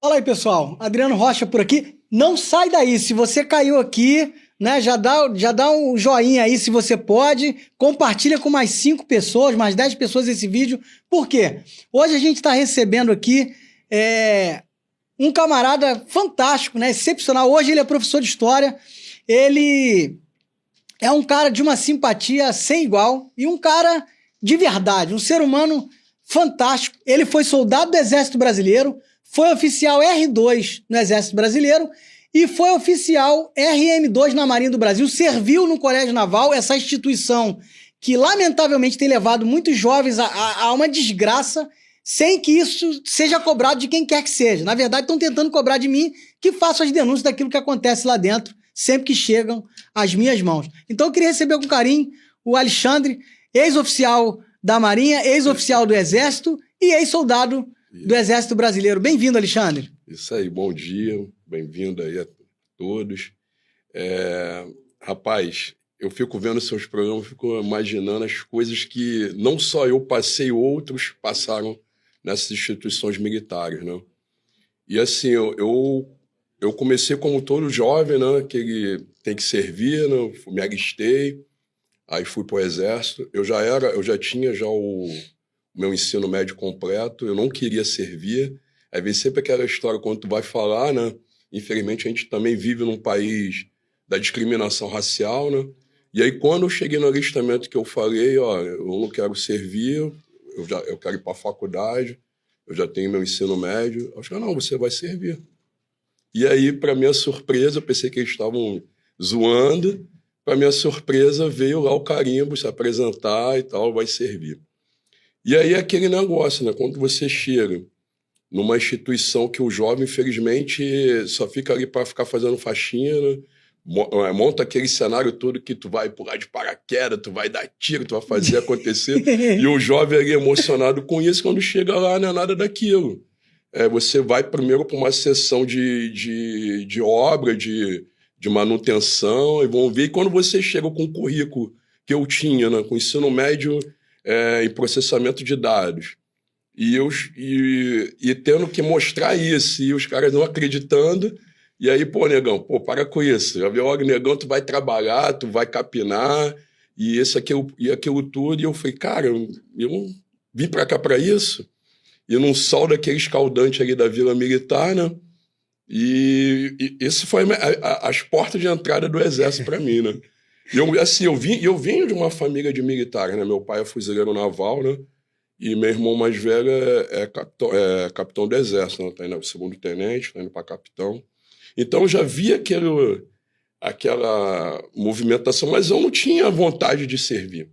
Fala aí, pessoal. Adriano Rocha por aqui. Não sai daí. Se você caiu aqui, né, já dá um joinha aí se você pode. Compartilha com mais 5 pessoas, mais 10 pessoas esse vídeo. Por quê? Hoje a gente está recebendo aqui um camarada fantástico, né, excepcional. Hoje ele é professor de história. Ele é um cara de uma simpatia sem igual e um cara de verdade, um ser humano fantástico. Ele foi soldado do Exército Brasileiro, foi oficial R2 no Exército Brasileiro e foi oficial RM2 na Marinha do Brasil. Serviu no Colégio Naval, essa instituição que lamentavelmente tem levado muitos jovens a uma desgraça sem que isso seja cobrado de quem quer que seja. Na verdade, estão tentando cobrar de mim que faço as denúncias daquilo que acontece lá dentro sempre que chegam às minhas mãos. Então eu queria receber com carinho o Alexandre, ex-oficial da Marinha, ex-oficial do Exército e ex-soldado do Exército Brasileiro. Bem-vindo, Alexandre. Isso aí, bom dia, bem-vindo aí a todos. Rapaz, eu fico vendo seus programas, fico imaginando as coisas que não só eu passei, outros passaram nessas instituições militares, né? E assim, eu comecei como todo jovem, né, que ele tem que servir, né, me alistei, aí fui para o Exército. Eu já tinha o meu ensino médio completo, eu não queria servir. Aí vem sempre aquela história, quando tu vai falar, né, infelizmente a gente também vive num país da discriminação racial, né, e aí quando eu cheguei no alistamento que eu falei, ó, eu não quero servir, eu quero ir para a faculdade, eu já tenho meu ensino médio. Eu falei, não, você vai servir. E aí, para minha surpresa, eu pensei que eles estavam zoando. Para minha surpresa, veio lá o carimbo se apresentar e tal, vai servir. E aí aquele negócio, né? Quando você chega numa instituição que o jovem, infelizmente, só fica ali para ficar fazendo faxina, monta aquele cenário todo que tu vai pular de paraquedas, tu vai dar tiro, tu vai fazer acontecer, e o jovem ali emocionado com isso, quando chega lá não é nada daquilo. Você vai primeiro para uma sessão de obra, de manutenção, e vão ver. E quando você chega com o currículo que eu tinha, né, com ensino médio em processamento de dados, e tendo que mostrar isso, e os caras não acreditando, e aí, pô, negão, pô, para com isso. Já viu, negão, tu vai trabalhar, tu vai capinar, e aquilo tudo. E eu falei, cara, eu não vim para cá para isso. E num sol daquele escaldante ali da Vila Militar, né? E isso foi as portas de entrada do Exército para mim, né? E eu venho de uma família de militares, né? Meu pai é fuzileiro naval, né? E meu irmão mais velho é capitão do Exército, né? Tá indo segundo tenente, tá indo para capitão. Então eu já vi aquela movimentação, mas eu não tinha vontade de servir.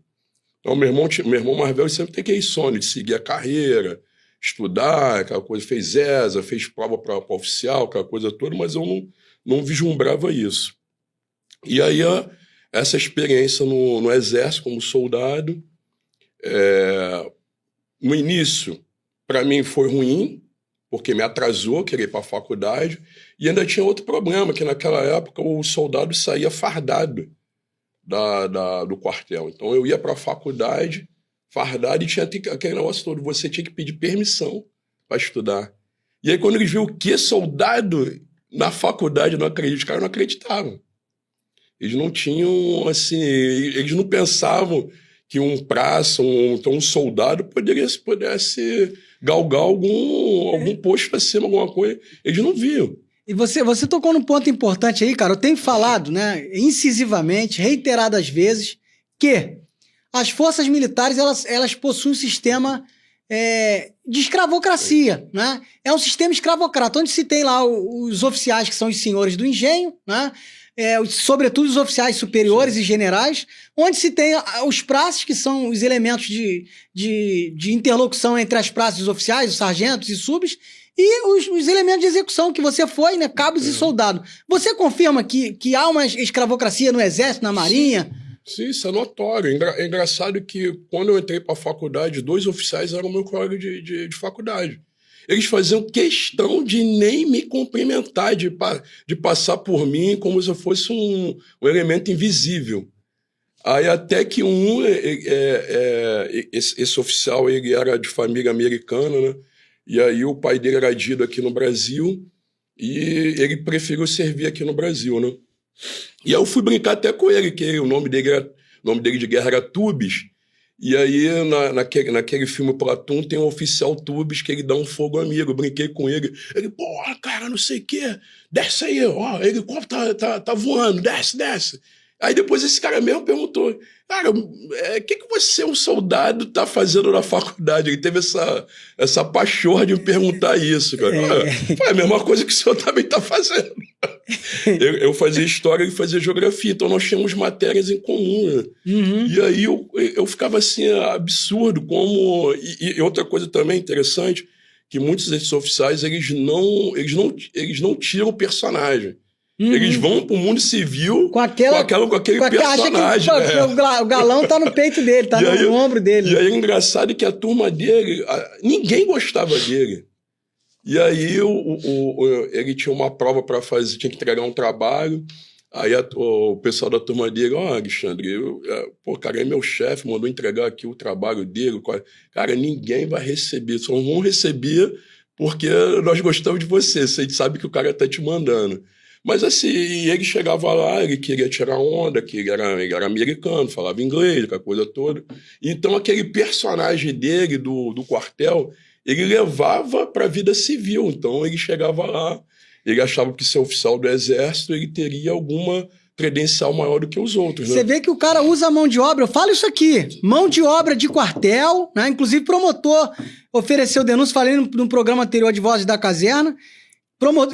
Então meu irmão mais velho sempre tem aquele sonho de seguir a carreira, estudar, aquela coisa, fez ESA, fez prova para oficial, aquela coisa toda, mas eu não vislumbrava isso. E aí essa experiência no Exército como soldado, no início, para mim foi ruim, porque me atrasou querer ir para a faculdade, e ainda tinha outro problema, que naquela época o soldado saía fardado do quartel. Então eu ia para a faculdade fardado e tinha aquele negócio todo, você tinha que pedir permissão para estudar. E aí quando eles viram que soldado na faculdade não acredita, os caras não acreditavam. Eles não tinham, assim, eles não pensavam que um praça, então um soldado pudesse galgar algum posto para cima, alguma coisa. Eles não viam. E você tocou num ponto importante aí, cara. Eu tenho falado, né, incisivamente, reiteradas vezes, que as forças militares elas possuem um sistema de escravocracia, né? É um sistema escravocrata, onde se tem lá os oficiais que são os senhores do engenho, né? Sobretudo os oficiais superiores e generais, onde se tem os praças, que são os elementos de interlocução entre as praças e os oficiais, os sargentos e subs, e os elementos de execução, que você foi, né, cabos e soldado. Você confirma que há uma escravocracia no Exército, na Marinha? Sim, isso é notório. É engraçado que quando eu entrei para a faculdade, 2 oficiais eram meu colega de faculdade. Eles faziam questão de nem me cumprimentar, de passar por mim como se eu fosse um elemento invisível. Aí até que esse oficial, ele era de família americana, né? E aí o pai dele era adido aqui no Brasil e ele preferiu servir aqui no Brasil, né? E aí eu fui brincar até com ele, que o nome dele de guerra era Tubes. E aí, naquele filme Platoon, tem um oficial Tubes que ele dá um fogo amigo. Eu brinquei com ele. Ele, porra, cara, não sei o quê. Desce aí, ó, o helicóptero tá voando, desce. Aí depois esse cara mesmo perguntou, cara, o que você, um soldado, tá fazendo na faculdade? Ele teve essa pachorra de me perguntar isso, cara. Foi a mesma coisa que o senhor também tá fazendo. Eu fazia história e fazia geografia, então nós tínhamos matérias em comum, né? E aí eu ficava assim, absurdo, como... E outra coisa também interessante, que muitos desses oficiais, eles não tiram o personagem. Eles vão pro mundo civil com aquele personagem. O galão tá no peito dele, tá no ombro dele. E aí é engraçado que a turma dele, ninguém gostava dele. E aí ele tinha uma prova para fazer, tinha que entregar um trabalho. Aí o pessoal da turma dele, Alexandre, cara, é meu chefe, mandou entregar aqui o trabalho dele. Cara, ninguém vai receber, só vão receber porque nós gostamos de você. Você sabe que o cara tá te mandando. Mas assim, ele chegava lá, ele queria tirar onda, que ele era americano, falava inglês, aquela coisa toda. Então aquele personagem dele do quartel, ele levava para a vida civil. Então ele chegava lá, ele achava que ser oficial do exército, ele teria alguma credencial maior do que os outros. Né? Você vê que o cara usa mão de obra, eu falo isso aqui, mão de obra de quartel, né? Inclusive promotor ofereceu denúncia, falei no programa anterior de Vozes da Caserna,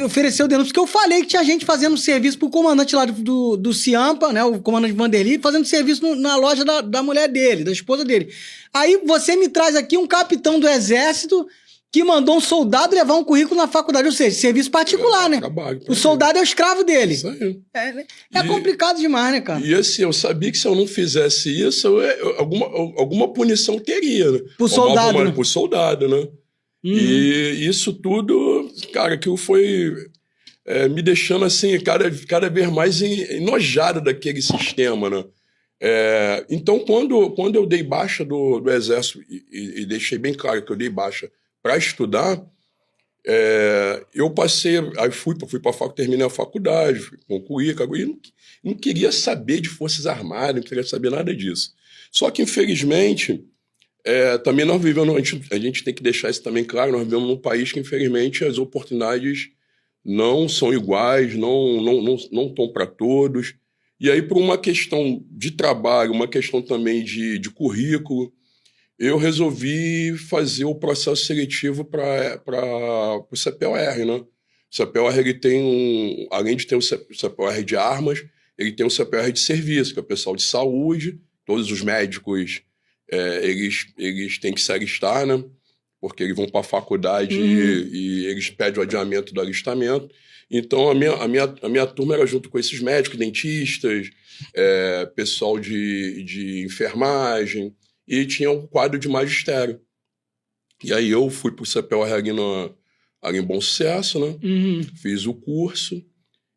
ofereceu denúncia, porque eu falei que tinha gente fazendo serviço pro comandante lá do Ciampa, né, o comandante Vanderly, fazendo serviço na loja da mulher dele, da esposa dele. Aí você me traz aqui um capitão do exército que mandou um soldado levar um currículo na faculdade, ou seja, serviço particular, né? O soldado é o escravo dele. Isso aí. É complicado demais, né, cara? E assim, eu sabia que se eu não fizesse isso, alguma punição teria, né? Pro soldado, né? Pro soldado, né? E isso tudo, cara, que foi me deixando assim, cada vez mais enojado daquele sistema, né? Então, quando eu dei baixa do exército, e deixei bem claro que eu dei baixa para estudar, eu passei, aí fui para a faculdade, terminei a faculdade, concluí, e não queria saber de Forças Armadas, não queria saber nada disso. Só que, infelizmente... também nós vivemos, a gente tem que deixar isso também claro, nós vivemos num país que, infelizmente, as oportunidades não são iguais, não estão para todos. E aí, por uma questão de trabalho, uma questão também de currículo, eu resolvi fazer o processo seletivo para o CPOR, né? O CPOR, ele tem além de ter o CPOR de armas, ele tem o CPOR de serviço, que é o pessoal de saúde, todos os médicos... eles têm que se alistar, né? Porque eles vão para a faculdade e eles pedem o adiamento do alistamento. Então, a minha turma era junto com esses médicos, dentistas, pessoal de enfermagem, e tinha um quadro de magistério. E aí eu fui para o CPOR ali em Bom Sucesso, né? Fiz o curso.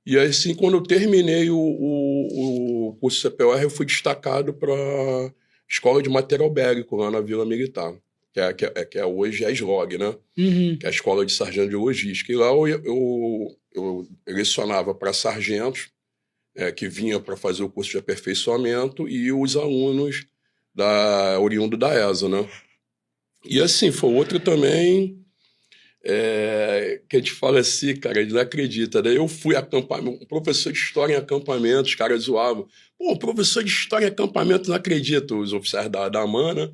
E aí, assim, quando eu terminei o curso CPOR, eu fui destacado para... Escola de Material Bélico, lá na Vila Militar, que hoje é a SLOG, né? Que é a Escola de Sargento de Logística. E lá eu lecionava para sargentos, que vinham para fazer o curso de aperfeiçoamento, e os alunos oriundo da ESA, né? E assim, foi outro também... que a gente fala assim, cara, ele não acredita, né? Eu fui acampamento, professor de história em acampamento, os caras zoavam. Pô, professor de história em acampamento, não acredito, os oficiais da AMAN, né?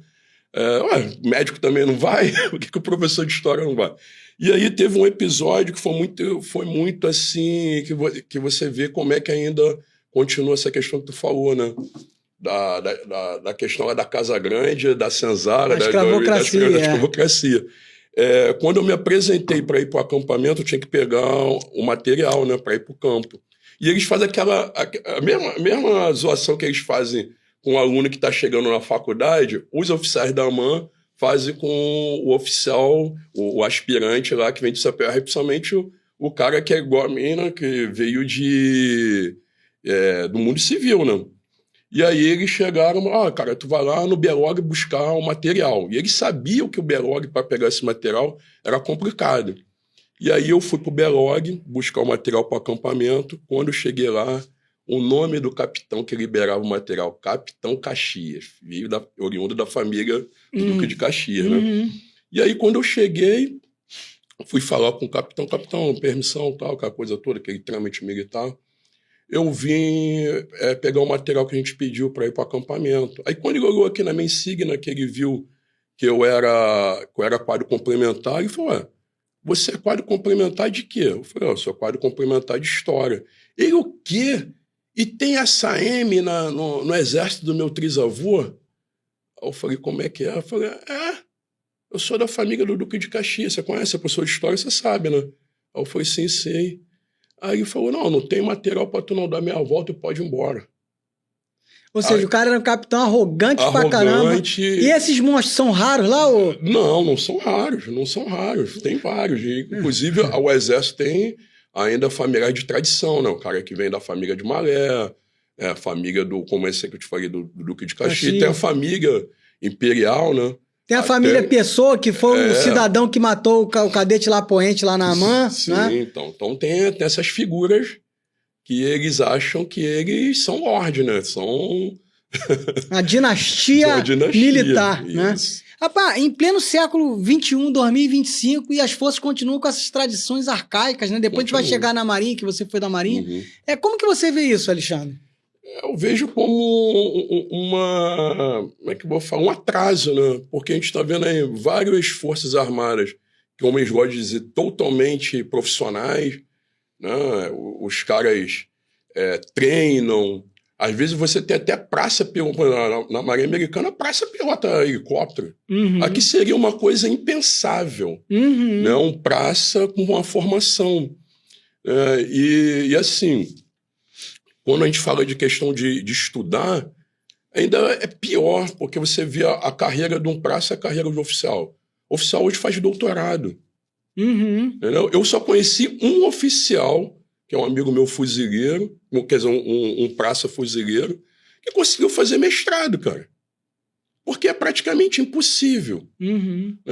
Médico também não vai? Por que o professor de história não vai? E aí teve um episódio que foi muito assim, que você vê como é que ainda continua essa questão que tu falou, né? Da questão lá da Casa Grande, da senzala, da escravocracia. Quando eu me apresentei para ir para o acampamento, eu tinha que pegar o material, né, para ir para o campo. E eles fazem a mesma zoação que eles fazem com o aluno que está chegando na faculdade, os oficiais da AMAN fazem com o oficial, o aspirante lá que vem de CPR, principalmente o cara que é igual a mim, né, que veio do mundo civil, né? E aí eles chegaram, cara, tu vai lá no Belog buscar o material. E eles sabiam que o Belog, para pegar esse material, era complicado. E aí eu fui pro Belog buscar o material para o acampamento. Quando eu cheguei lá, o nome do capitão que liberava o material, Capitão Caxias, oriundo da família do Duque de Caxias, né? E aí quando eu cheguei, fui falar com o capitão, permissão, tal, aquela coisa toda, aquele trâmite militar. Eu vim pegar o material que a gente pediu para ir para o acampamento. Aí quando ele olhou aqui na minha insígnia, que ele viu que eu era quadro complementar, ele falou, você é quadro complementar de quê? Eu falei, eu sou quadro complementar de história. Ele, o quê? E tem essa M no exército do meu trisavô? Aí eu falei, como é que é? Eu falei, eu sou da família do Duque de Caxias, você conhece a professora de história, você sabe, né? Aí eu falei, sim, sei. Aí ele falou, não tem material pra tu não dar meia volta e pode ir embora. Ou seja, o cara era um capitão arrogante pra caramba. E esses monstros são raros lá? Ou... Não são raros, tem vários. E, inclusive, o exército tem ainda familiares de tradição, né? O cara que vem da família de Malé, a família do, como esse que eu te falei, do Duque de Caxias, tem a família imperial, né? Tem a família Pessoa, que foi o cidadão que matou o cadete Lapoente lá na AMAN. Sim, né? Então tem essas figuras que eles acham que eles são lorde, né? São... a dinastia militar, isso. né? Rapaz, em pleno século XXI, 2025, e as forças continuam com essas tradições arcaicas, né? Depois a gente vai chegar na Marinha, que você foi da Marinha. Como que você vê isso, Alexandre? Eu vejo como como é que eu vou falar? Um atraso, né? Porque a gente está vendo aí várias forças armadas, como eles gostam de dizer, totalmente profissionais, né? Os caras treinam. Às vezes você tem até praça na Marinha Americana, praça pilota helicóptero. Aqui seria uma coisa impensável, né? Um praça com uma formação. E assim... Quando a gente fala de questão de estudar, ainda é pior, porque você vê a carreira de um praça e a carreira de oficial. O oficial hoje faz doutorado. Entendeu? Eu só conheci um oficial, que é um amigo meu fuzileiro, quer dizer, um praça fuzileiro, que conseguiu fazer mestrado, cara. Porque é praticamente impossível.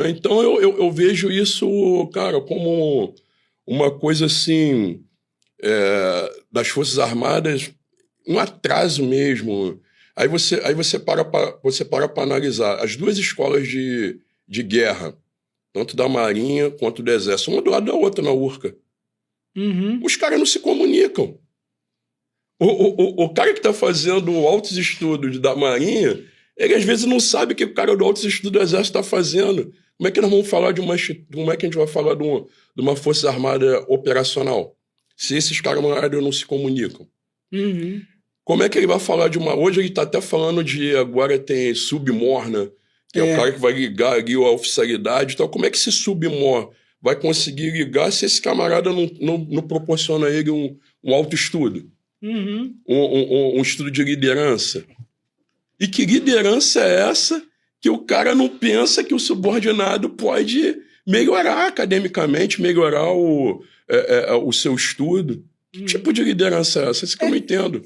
Então eu vejo isso, cara, como uma coisa assim... das Forças Armadas, um atraso mesmo. Aí você para para analisar as duas escolas de guerra, tanto da Marinha quanto do Exército, uma do lado da outra na Urca. Os caras não se comunicam. O cara que está fazendo altos estudos da Marinha, ele às vezes não sabe o que o cara do altos estudos do Exército está fazendo. Como é que nós vamos falar como é que a gente vai falar de uma Força Armada operacional? Se esses caras não se comunicam. Como é que ele vai falar de uma... Hoje ele está até falando de... Agora tem submorna, que é o cara que vai ligar ali a oficialidade. Então, como é que esse submor vai conseguir ligar se esse camarada não proporciona a ele um autoestudo? Um estudo de liderança? E que liderança é essa que o cara não pensa que o subordinado pode melhorar academicamente, melhorar o seu estudo? Que tipo de liderança é essa? Isso que eu não entendo.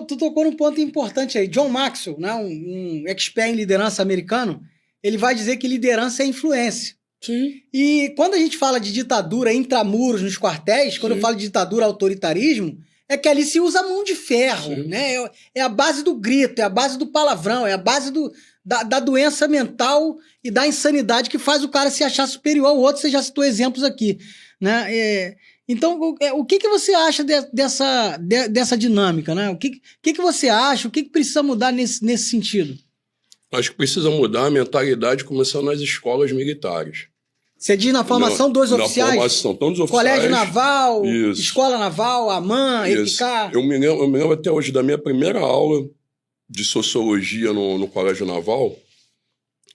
Tu tocou num ponto importante aí. John Maxwell, né, um expert em liderança americano, ele vai dizer que liderança é influência. Sim. E quando a gente fala de ditadura intramuros nos quartéis, quando eu falo de ditadura autoritarismo, é que ali se usa a mão de ferro, né? É a base do grito, é a base do palavrão, é a base da doença mental e da insanidade que faz o cara se achar superior ao outro. Você já citou exemplos aqui, né? Então, o que você acha dessa dinâmica, né? O que você acha? O que precisa mudar nesse sentido? Acho que precisa mudar a mentalidade começando nas escolas militares. Você diz na formação dos oficiais? Na formação, todos os oficiais. Colégio Naval, isso. Escola Naval, AMAN, EPIC. Eu me lembro até hoje da minha primeira aula de sociologia no Colégio Naval.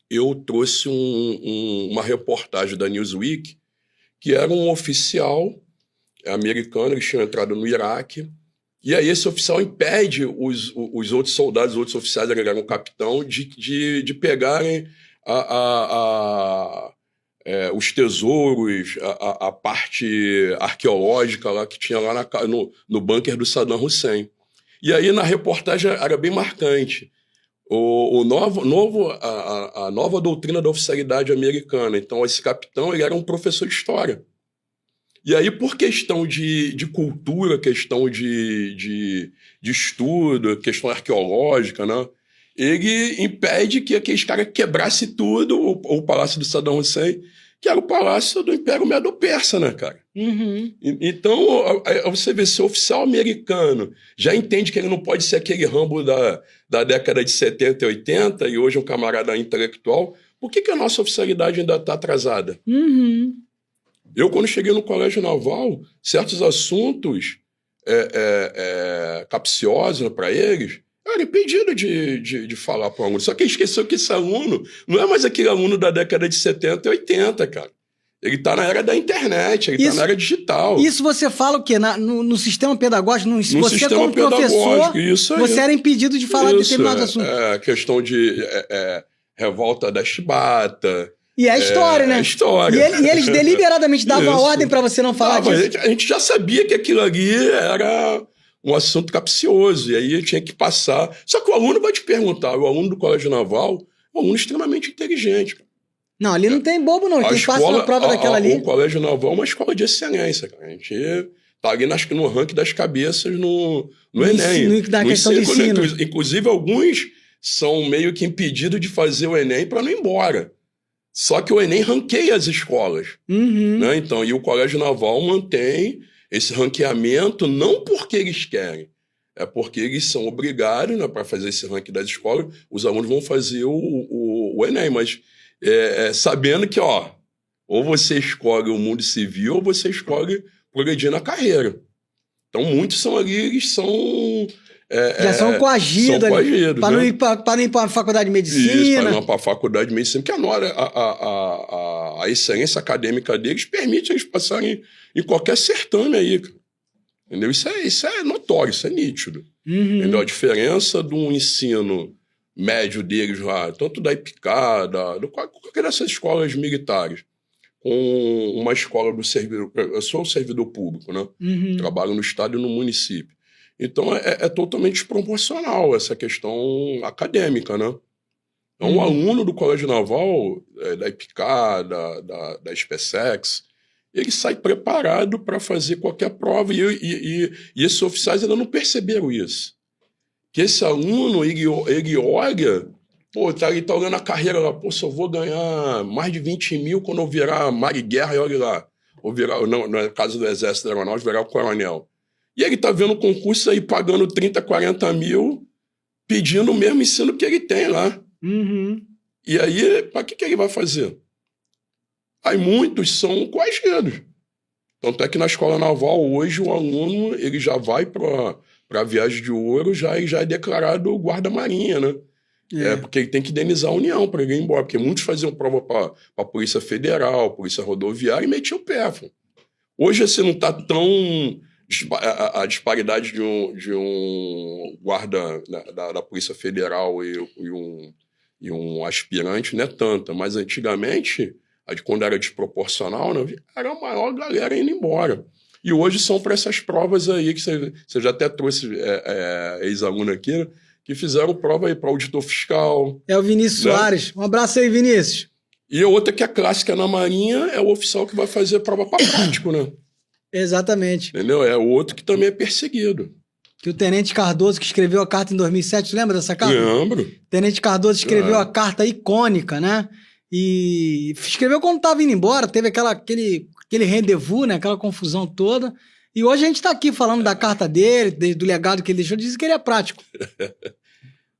Eu trouxe uma reportagem da Newsweek, que era um oficial americano, eles tinham entrado no Iraque, e aí esse oficial impede os outros soldados, os outros oficiais, ele era um capitão, de pegarem os tesouros, a parte arqueológica lá que tinha lá no bunker do Saddam Hussein. E aí, na reportagem, era bem marcante. A nova doutrina da oficialidade americana. Então, esse capitão ele era um professor de história. E aí, por questão de cultura, questão de estudo, questão arqueológica, né? Ele impede que aqueles caras quebrassem tudo, o palácio do Saddam Hussein, que era o palácio do Império Medo-Persa, né, cara? Uhum. Então, você vê, se o oficial americano já entende que ele não pode ser aquele Rambo da década de 70 e 80, e hoje é um camarada intelectual, por que a nossa oficialidade ainda está atrasada? Uhum. Eu, quando cheguei no Colégio Naval, certos assuntos capciosos para eles, eu era impedido de falar para o aluno. Só que ele esqueceu que esse aluno não é mais aquele aluno da década de 70 e 80, cara. Ele está na era da internet, ele está na era digital. Isso você fala o quê? No sistema pedagógico? No você, sistema como professor, isso aí. você era impedido de falar de determinado assunto. Questão de revolta da chibata. E é história, né? É história. E eles deliberadamente davam ordem para você não falar disso. A gente já sabia que aquilo ali era um assunto capcioso, e aí tinha que passar. Só que o aluno vai te perguntar, o aluno do Colégio Naval é um aluno extremamente inteligente. Não, ali não tem bobo, não. Quem passa na prova daquela ali... O Colégio Naval é uma escola de excelência, cara. A gente tá ali no ranking das cabeças no Enem. Na questão de ensino. Inclusive, alguns são meio que impedidos de fazer o Enem para não ir embora. Só que o Enem ranqueia as escolas. Uhum. Né? Então, e o Colégio Naval mantém esse ranqueamento não porque eles querem, é porque eles são obrigados, né, para fazer esse ranking das escolas, os alunos vão fazer o Enem, mas sabendo que, ou você escolhe o mundo civil ou você escolhe progredir na carreira. Então, muitos são ali, eles são... já são coagidos para não ir para a faculdade de medicina. Isso, para não ir para a faculdade de medicina, porque a excelência acadêmica deles permite eles passarem em qualquer certame aí, cara. Entendeu? Isso é notório, isso é nítido. Uhum. Entendeu? A diferença do ensino médio deles lá, tanto da IPK, qualquer dessas escolas militares, com uma escola do servidor... Eu sou um servidor público, né? Uhum. Trabalho no estado e no município. Então, é totalmente desproporcional essa questão acadêmica, né? Então, um aluno do Colégio Naval, da IPK, da SpaceX, ele sai preparado para fazer qualquer prova. E esses oficiais ainda não perceberam isso. Que esse aluno, ele olha... Pô, ele tá olhando a carreira lá. Pô, só vou ganhar mais de 20 mil quando eu virar mar e guerra, e olha lá. Ou virar, não, no caso do Exército Aeronáutico, virar o coronel. E ele tá vendo o concurso aí pagando 30, 40 mil, pedindo o mesmo ensino que ele tem lá. Uhum. E aí, para que ele vai fazer? Aí muitos são coagidos. Tanto é que na escola naval, hoje, o aluno ele já vai para a viagem de ouro, já é declarado guarda-marinha, né? Porque ele tem que indenizar a União para ele ir embora. Porque muitos faziam prova para a Polícia Federal, Polícia Rodoviária, e metiam o pé. Hoje, assim, não está tão... A disparidade de um guarda da Polícia Federal e um aspirante não é tanta, mas antigamente, quando era desproporcional, né, era a maior galera indo embora. E hoje são para essas provas aí, que você já até trouxe ex-aluno aqui, né, que fizeram prova aí para auditor fiscal. É o Vinícius, né? Soares. Um abraço aí, Vinícius. E a outra que é clássica na Marinha é o oficial que vai fazer prova para prático, né? Exatamente. Entendeu? É o outro que também é perseguido. Que o Tenente Cardoso, que escreveu a carta em 2007, você lembra dessa carta? Lembro. O Tenente Cardoso escreveu a carta icônica, né? E escreveu quando estava indo embora, teve aquele rendezvous, né? Aquela confusão toda. E hoje a gente está aqui falando da carta dele, do legado que ele deixou, diz que ele é prático.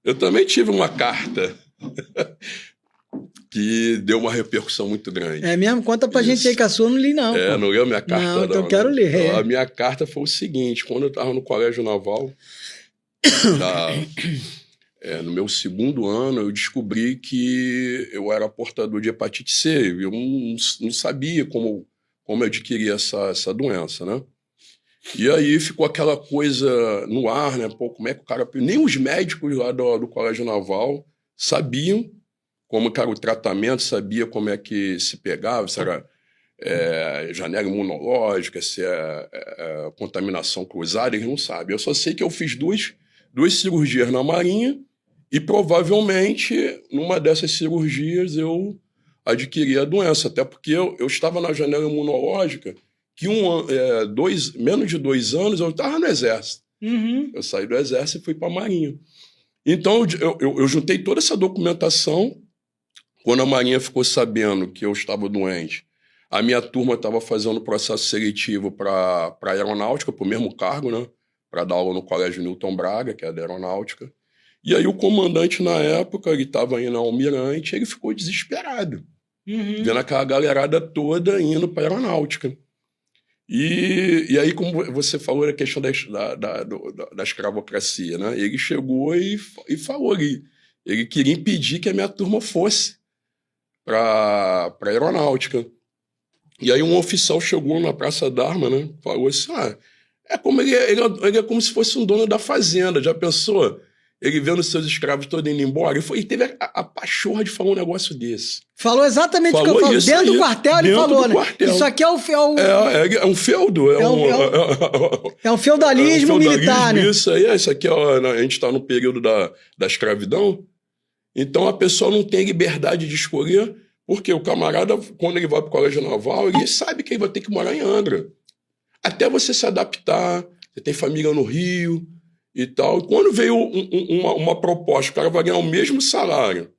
Eu também tive uma carta que deu uma repercussão muito grande. É mesmo? Conta pra gente aí, que a sua eu não li, não. Não leu a minha carta, não? Então eu quero ler. Então, a minha carta foi o seguinte: quando eu estava no Colégio Naval, no meu segundo ano, eu descobri que eu era portador de hepatite C. Eu não sabia como eu adquiria essa doença, né? E aí ficou aquela coisa no ar, né? Pô, como é que o cara... Nem os médicos lá do Colégio Naval sabiam como que era o tratamento, sabia como é que se pegava, se era janela imunológica, se é contaminação cruzada, eles não sabem. Eu só sei que eu fiz 2 cirurgias na Marinha e provavelmente numa dessas cirurgias eu adquiri a doença, até porque eu estava na janela imunológica que menos de 2 anos eu estava no Exército. Uhum. Eu saí do Exército e fui para a Marinha. Então eu juntei toda essa documentação. Quando a Marinha ficou sabendo que eu estava doente, a minha turma estava fazendo processo seletivo para a aeronáutica, para o mesmo cargo, né? Para dar aula no Colégio Newton Braga, que é da aeronáutica. E aí o comandante, na época, ele estava indo ao Almirante, ele ficou desesperado, vendo aquela galerada toda indo para a aeronáutica. E aí, como você falou, a questão da escravocracia, né? Ele chegou e falou ali, ele queria impedir que a minha turma fosse para a aeronáutica. E aí um oficial chegou na Praça d'Armas, né? Falou assim, ele é como se fosse um dono da fazenda, já pensou? Ele vendo seus escravos todos indo embora. Ele teve a pachorra de falar um negócio desse. Falou exatamente o que eu falo. Dentro do quartel ele falou, né? Isso aqui é um feudo. É um feudo. É um feudalismo militar, né? Isso aqui, a gente está no período da escravidão. Então a pessoa não tem liberdade de escolher, porque o camarada, quando ele vai para o colégio naval, ele sabe que ele vai ter que morar em Angra. Até você se adaptar, você tem família no Rio e tal. E quando veio uma proposta, o cara vai ganhar o mesmo salário.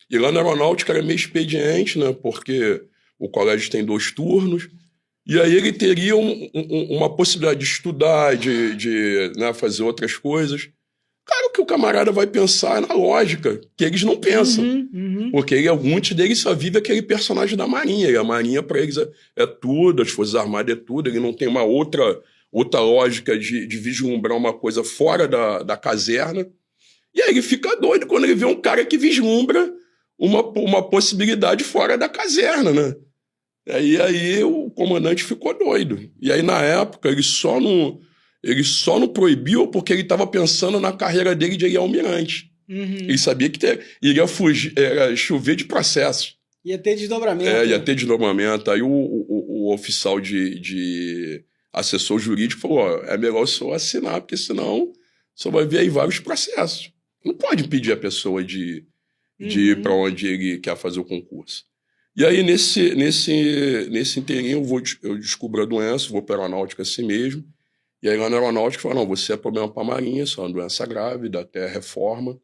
E lá na aeronáutica era meio expediente, né? Porque o colégio tem 2 turnos. E aí ele teria uma possibilidade de estudar, de né, fazer outras coisas. Claro que o camarada vai pensar na lógica, que eles não pensam. Porque muitos deles só vivem aquele personagem da Marinha. E a Marinha, para eles, é tudo, as Forças Armadas é tudo. Ele não tem uma outra lógica de vislumbrar uma coisa fora da caserna. E aí ele fica doido quando ele vê um cara que vislumbra uma possibilidade fora da caserna, né? Aí o comandante ficou doido. E aí, na época, ele só não proibiu porque ele estava pensando na carreira dele de almirante. Ele sabia que iria chover de processos. Ia ter desdobramento. Ia ter desdobramento. Aí o oficial de assessor jurídico falou, é melhor o senhor assinar, porque senão o senhor vai ver aí vários processos. Não pode impedir a pessoa de ir para onde ele quer fazer o concurso. E aí, nesse inteirinho, eu descubro a doença, vou para a aeronáutica assim mesmo. E aí lá na aeronáutica fala, não, você é problema para a Marinha, isso é uma doença grave, dá até reforma.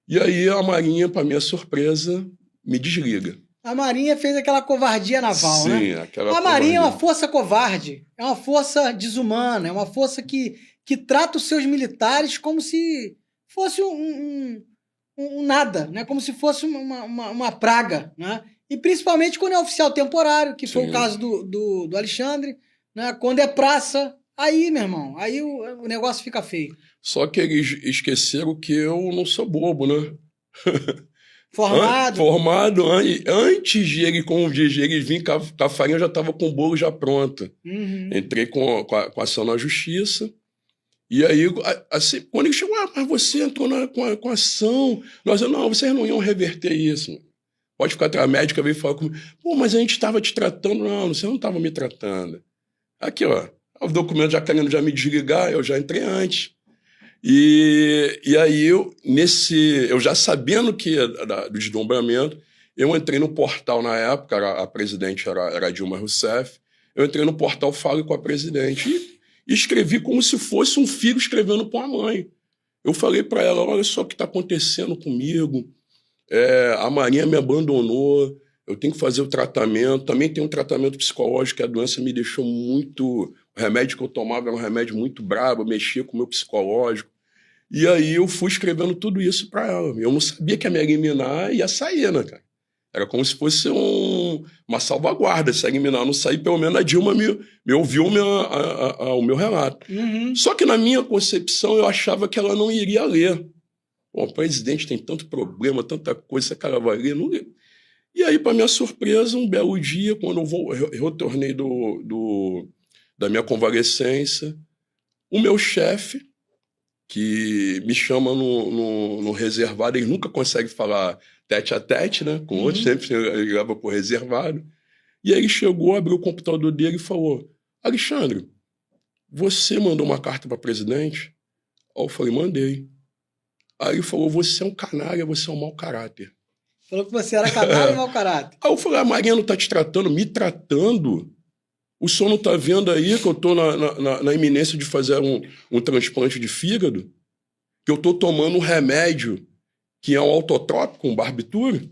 E aí a Marinha, para minha surpresa, me desliga. A Marinha fez aquela covardia naval, né? Sim, aquela A Marinha é uma força covarde, é uma força desumana, é uma força que trata os seus militares como se fosse um nada, né? Como se fosse uma praga, né? E principalmente quando é oficial temporário, que foi o caso do Alexandre, né? Quando é praça, aí, meu irmão, aí o negócio fica feio. Só que eles esqueceram que eu não sou bobo, né? Formado. Antes de ele vir com a farinha, eu já estava com o bolo já pronto. Entrei com a ação na justiça. E aí, assim, quando ele chegou, mas você entrou com a ação. Não, vocês não iam reverter isso. Pode ficar atrás. A médica veio falar comigo. Pô, mas a gente estava te tratando. Não, você não estava me tratando. Aqui, ó. O documento já querendo me desligar, eu já entrei antes. E aí, eu já sabendo que do desdobramento, eu entrei no portal na época, a presidente era Dilma Rousseff, eu entrei no portal Fale com a Presidente e escrevi como se fosse um filho escrevendo para uma mãe. Eu falei para ela, olha só o que está acontecendo comigo, a Marinha me abandonou, eu tenho que fazer o tratamento, também tem um tratamento psicológico, que a doença me deixou muito... O remédio que eu tomava era um remédio muito brabo, mexia com o meu psicológico. E aí eu fui escrevendo tudo isso para ela. Eu não sabia que ia me eliminar e ia sair, né, cara? Era como se fosse uma salvaguarda. Se eliminar não sair, pelo menos a Dilma me ouviu o meu relato. Só que na minha concepção eu achava que ela não iria ler. Bom, o presidente tem tanto problema, tanta coisa, essa cara vai ler, não lê. E aí, para minha surpresa, um belo dia, quando eu retornei da minha convalescência, o meu chefe, que me chama no reservado, ele nunca consegue falar tete a tete, né, com outros, sempre ele leva por reservado. E aí ele chegou, abriu o computador dele e falou, Alexandre, você mandou uma carta para o presidente? Aí eu falei, mandei. Aí ele falou, você é um canalha, você é um mau caráter. Falou que você era canalha e mau caráter. Aí eu falei, a Maria não tá te tratando, me tratando? O senhor não tá vendo aí que eu tô na iminência de fazer um transplante de fígado? Que eu tô tomando um remédio que é um autotrópico, um barbitura,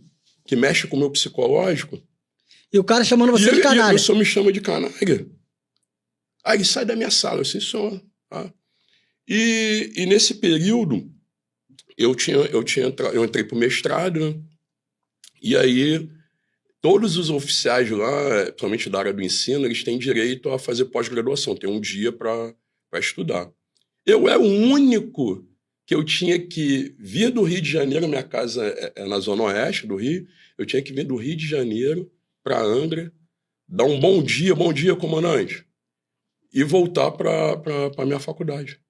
que mexe com o meu psicológico. E o cara chamando você de canalha. E o senhor me chama de canalha. Aí ele sai da minha sala, eu sei, senhor. Tá? E nesse período, eu entrei pro mestrado, né? E aí, todos os oficiais lá, principalmente da área do ensino, eles têm direito a fazer pós-graduação, tem um dia para estudar. Eu era o único que eu tinha que vir do Rio de Janeiro, minha casa é na zona oeste do Rio, eu tinha que vir do Rio de Janeiro para Angra, dar um bom dia, comandante, e voltar para a minha faculdade.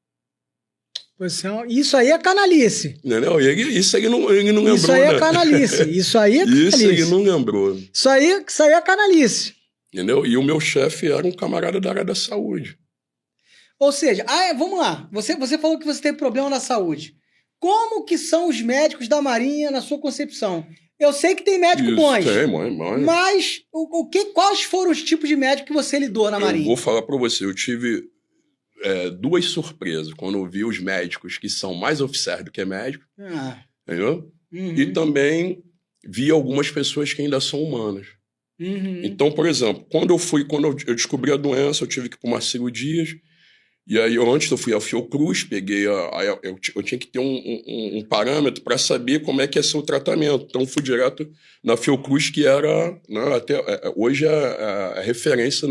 Isso aí é canalice. Entendeu? Isso aí ele não lembrou. Isso aí é canalice. Isso aí é canalice. Isso ele não lembrou. Isso aí é canalice. Entendeu? E o meu chefe era um camarada da área da saúde. Ou seja, vamos lá. Você falou que você tem problema na saúde. Como que são os médicos da Marinha na sua concepção? Eu sei que tem médico bons. Tem, mãe. Mas quais foram os tipos de médico que você lidou na Marinha? Eu vou falar para você. Eu tive duas surpresas quando eu vi os médicos que são mais oficiais do que médicos. Entendeu? Uhum. E também vi algumas pessoas que ainda são humanas. Uhum. Então, por exemplo, quando eu descobri a doença, eu tive que ir para o Marcelo Dias. E aí, antes eu fui ao Fiocruz, peguei eu tinha que ter um parâmetro para saber como é que ia ser o tratamento. Então, fui direto na Fiocruz, que era, né, hoje é a referência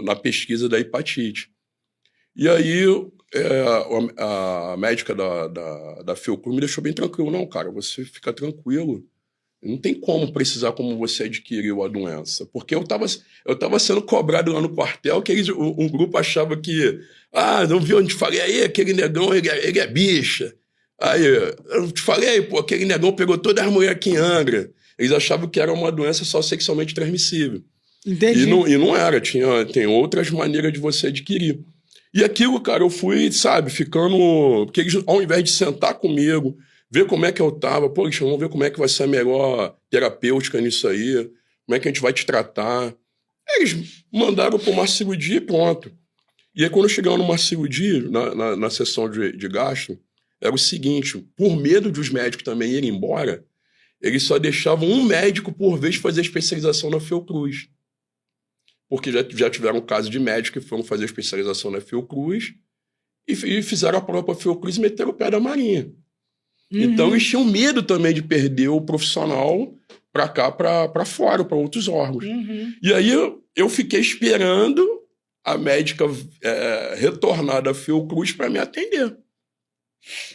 na pesquisa da hepatite. E aí, a médica da Fiocruz me deixou bem tranquilo. Não, cara, você fica tranquilo. Não tem como precisar como você adquiriu a doença. Porque eu tava sendo cobrado lá no quartel, que um grupo achava que... não viu onde te falei aí? Aquele negão, ele é bicha. Aí, eu te falei, pô, aquele negão pegou todas as mulheres aqui em Angra. Eles achavam que era uma doença só sexualmente transmissível. Entendi. E não era. Tem outras maneiras de você adquirir. E aquilo, cara, eu fui, sabe, ficando... Porque eles, ao invés de sentar comigo, ver como é que eu tava, pô, eles vão ver como é que vai ser a melhor terapêutica nisso aí, como é que a gente vai te tratar. Eles mandaram pro Marcelo Dias e pronto. E aí, quando eu chegava no Marcelo Dias, na sessão de gasto, era o seguinte, por medo de os médicos também irem embora, eles só deixavam um médico por vez fazer a especialização na Fiocruz. Porque já tiveram casos de médicos que foram fazer a especialização na Fiocruz e fizeram a própria Fiocruz e meteram o pé da Marinha. Uhum. Então, eles tinham medo também de perder o profissional para cá, para fora, para outros órgãos. Uhum. E aí, eu fiquei esperando a médica retornar da Fiocruz para me atender.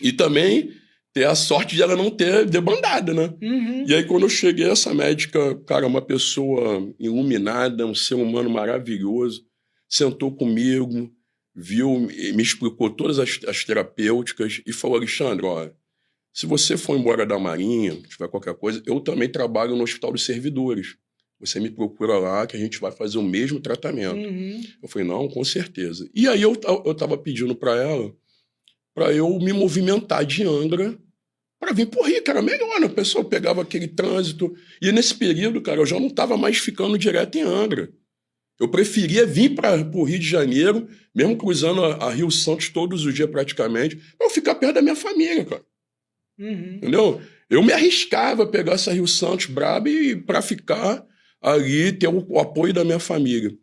E também ter a sorte de ela não ter debandado, né? Uhum. E aí, quando eu cheguei, essa médica, cara, uma pessoa iluminada, um ser humano maravilhoso, sentou comigo, viu, me explicou todas as terapêuticas e falou, Alexandre, olha, se você for embora da Marinha, tiver qualquer coisa, eu também trabalho no Hospital dos Servidores. Você me procura lá que a gente vai fazer o mesmo tratamento. Uhum. Eu falei, não, com certeza. E aí eu tava pedindo para ela para eu me movimentar de Angra para vir pro Rio, que era melhor, né? O pessoal pegava aquele trânsito. E nesse período, cara, eu já não estava mais ficando direto em Angra. Eu preferia vir para o Rio de Janeiro, mesmo cruzando a Rio Santos todos os dias praticamente, para eu ficar perto da minha família, cara. Uhum. Entendeu? Eu me arriscava a pegar essa Rio Santos braba e para ficar ali, ter o apoio da minha família.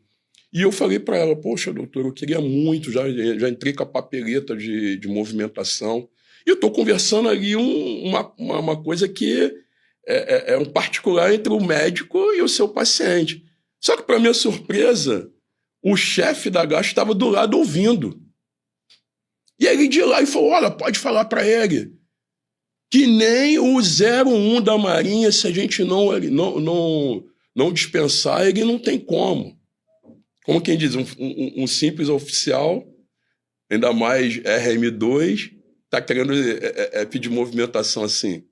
E eu falei para ela, poxa, doutor, eu queria muito, já entrei com a papeleta de movimentação. E eu estou conversando ali uma coisa que é um particular entre o médico e o seu paciente. Só que, para minha surpresa, o chefe da Gasto estava do lado ouvindo. E aí ele de lá e falou, olha, pode falar para ele que nem o 01 da Marinha, se a gente não dispensar, ele não tem como. Como quem diz, um simples oficial, ainda mais RM2, está querendo pedir movimentação assim.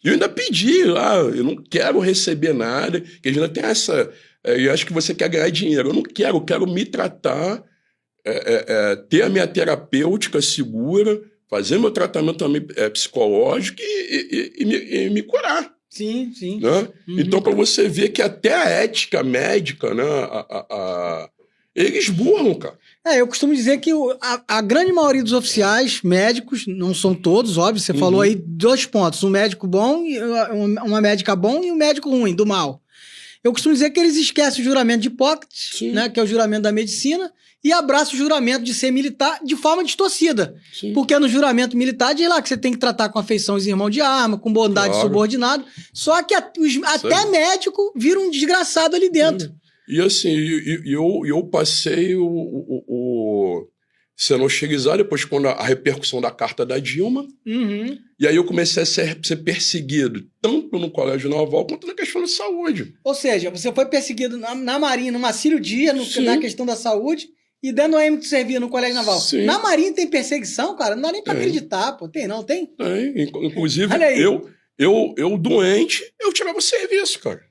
E eu ainda pedi lá, eu não quero receber nada, que a gente ainda tem essa... eu acho que você quer ganhar dinheiro. Eu não quero, eu quero me tratar ter a minha terapêutica segura, fazer meu tratamento também psicológico e me curar. Sim, sim. Né? Uhum. Então, para você ver que até a ética médica, né, eles burlam, cara. Eu costumo dizer que a grande maioria dos oficiais médicos, não são todos, óbvio, você falou aí 2 pontos, um médico bom, uma médica bom e um médico ruim, do mal. Eu costumo dizer que eles esquecem o juramento de Hipócrates, né, que é o juramento da medicina, e abraçam o juramento de ser militar de forma distorcida. Sim. Porque no juramento militar diz lá que você tem que tratar com afeição os irmãos de arma, com bondade subordinado, só que até médico vira um desgraçado ali dentro. E assim, eu passei sendo hostilizado depois quando a repercussão da carta da Dilma. Uhum. E aí eu comecei a ser perseguido, tanto no colégio naval quanto na questão da saúde. Ou seja, você foi perseguido na Marinha, no Marcílio Dias, na questão da saúde, e dentro do AM que servia no colégio naval. Sim. Na Marinha tem perseguição, cara? Não dá nem pra acreditar, pô. Tem, não? Tem? Tem. Inclusive, eu doente, eu tirava serviço, cara.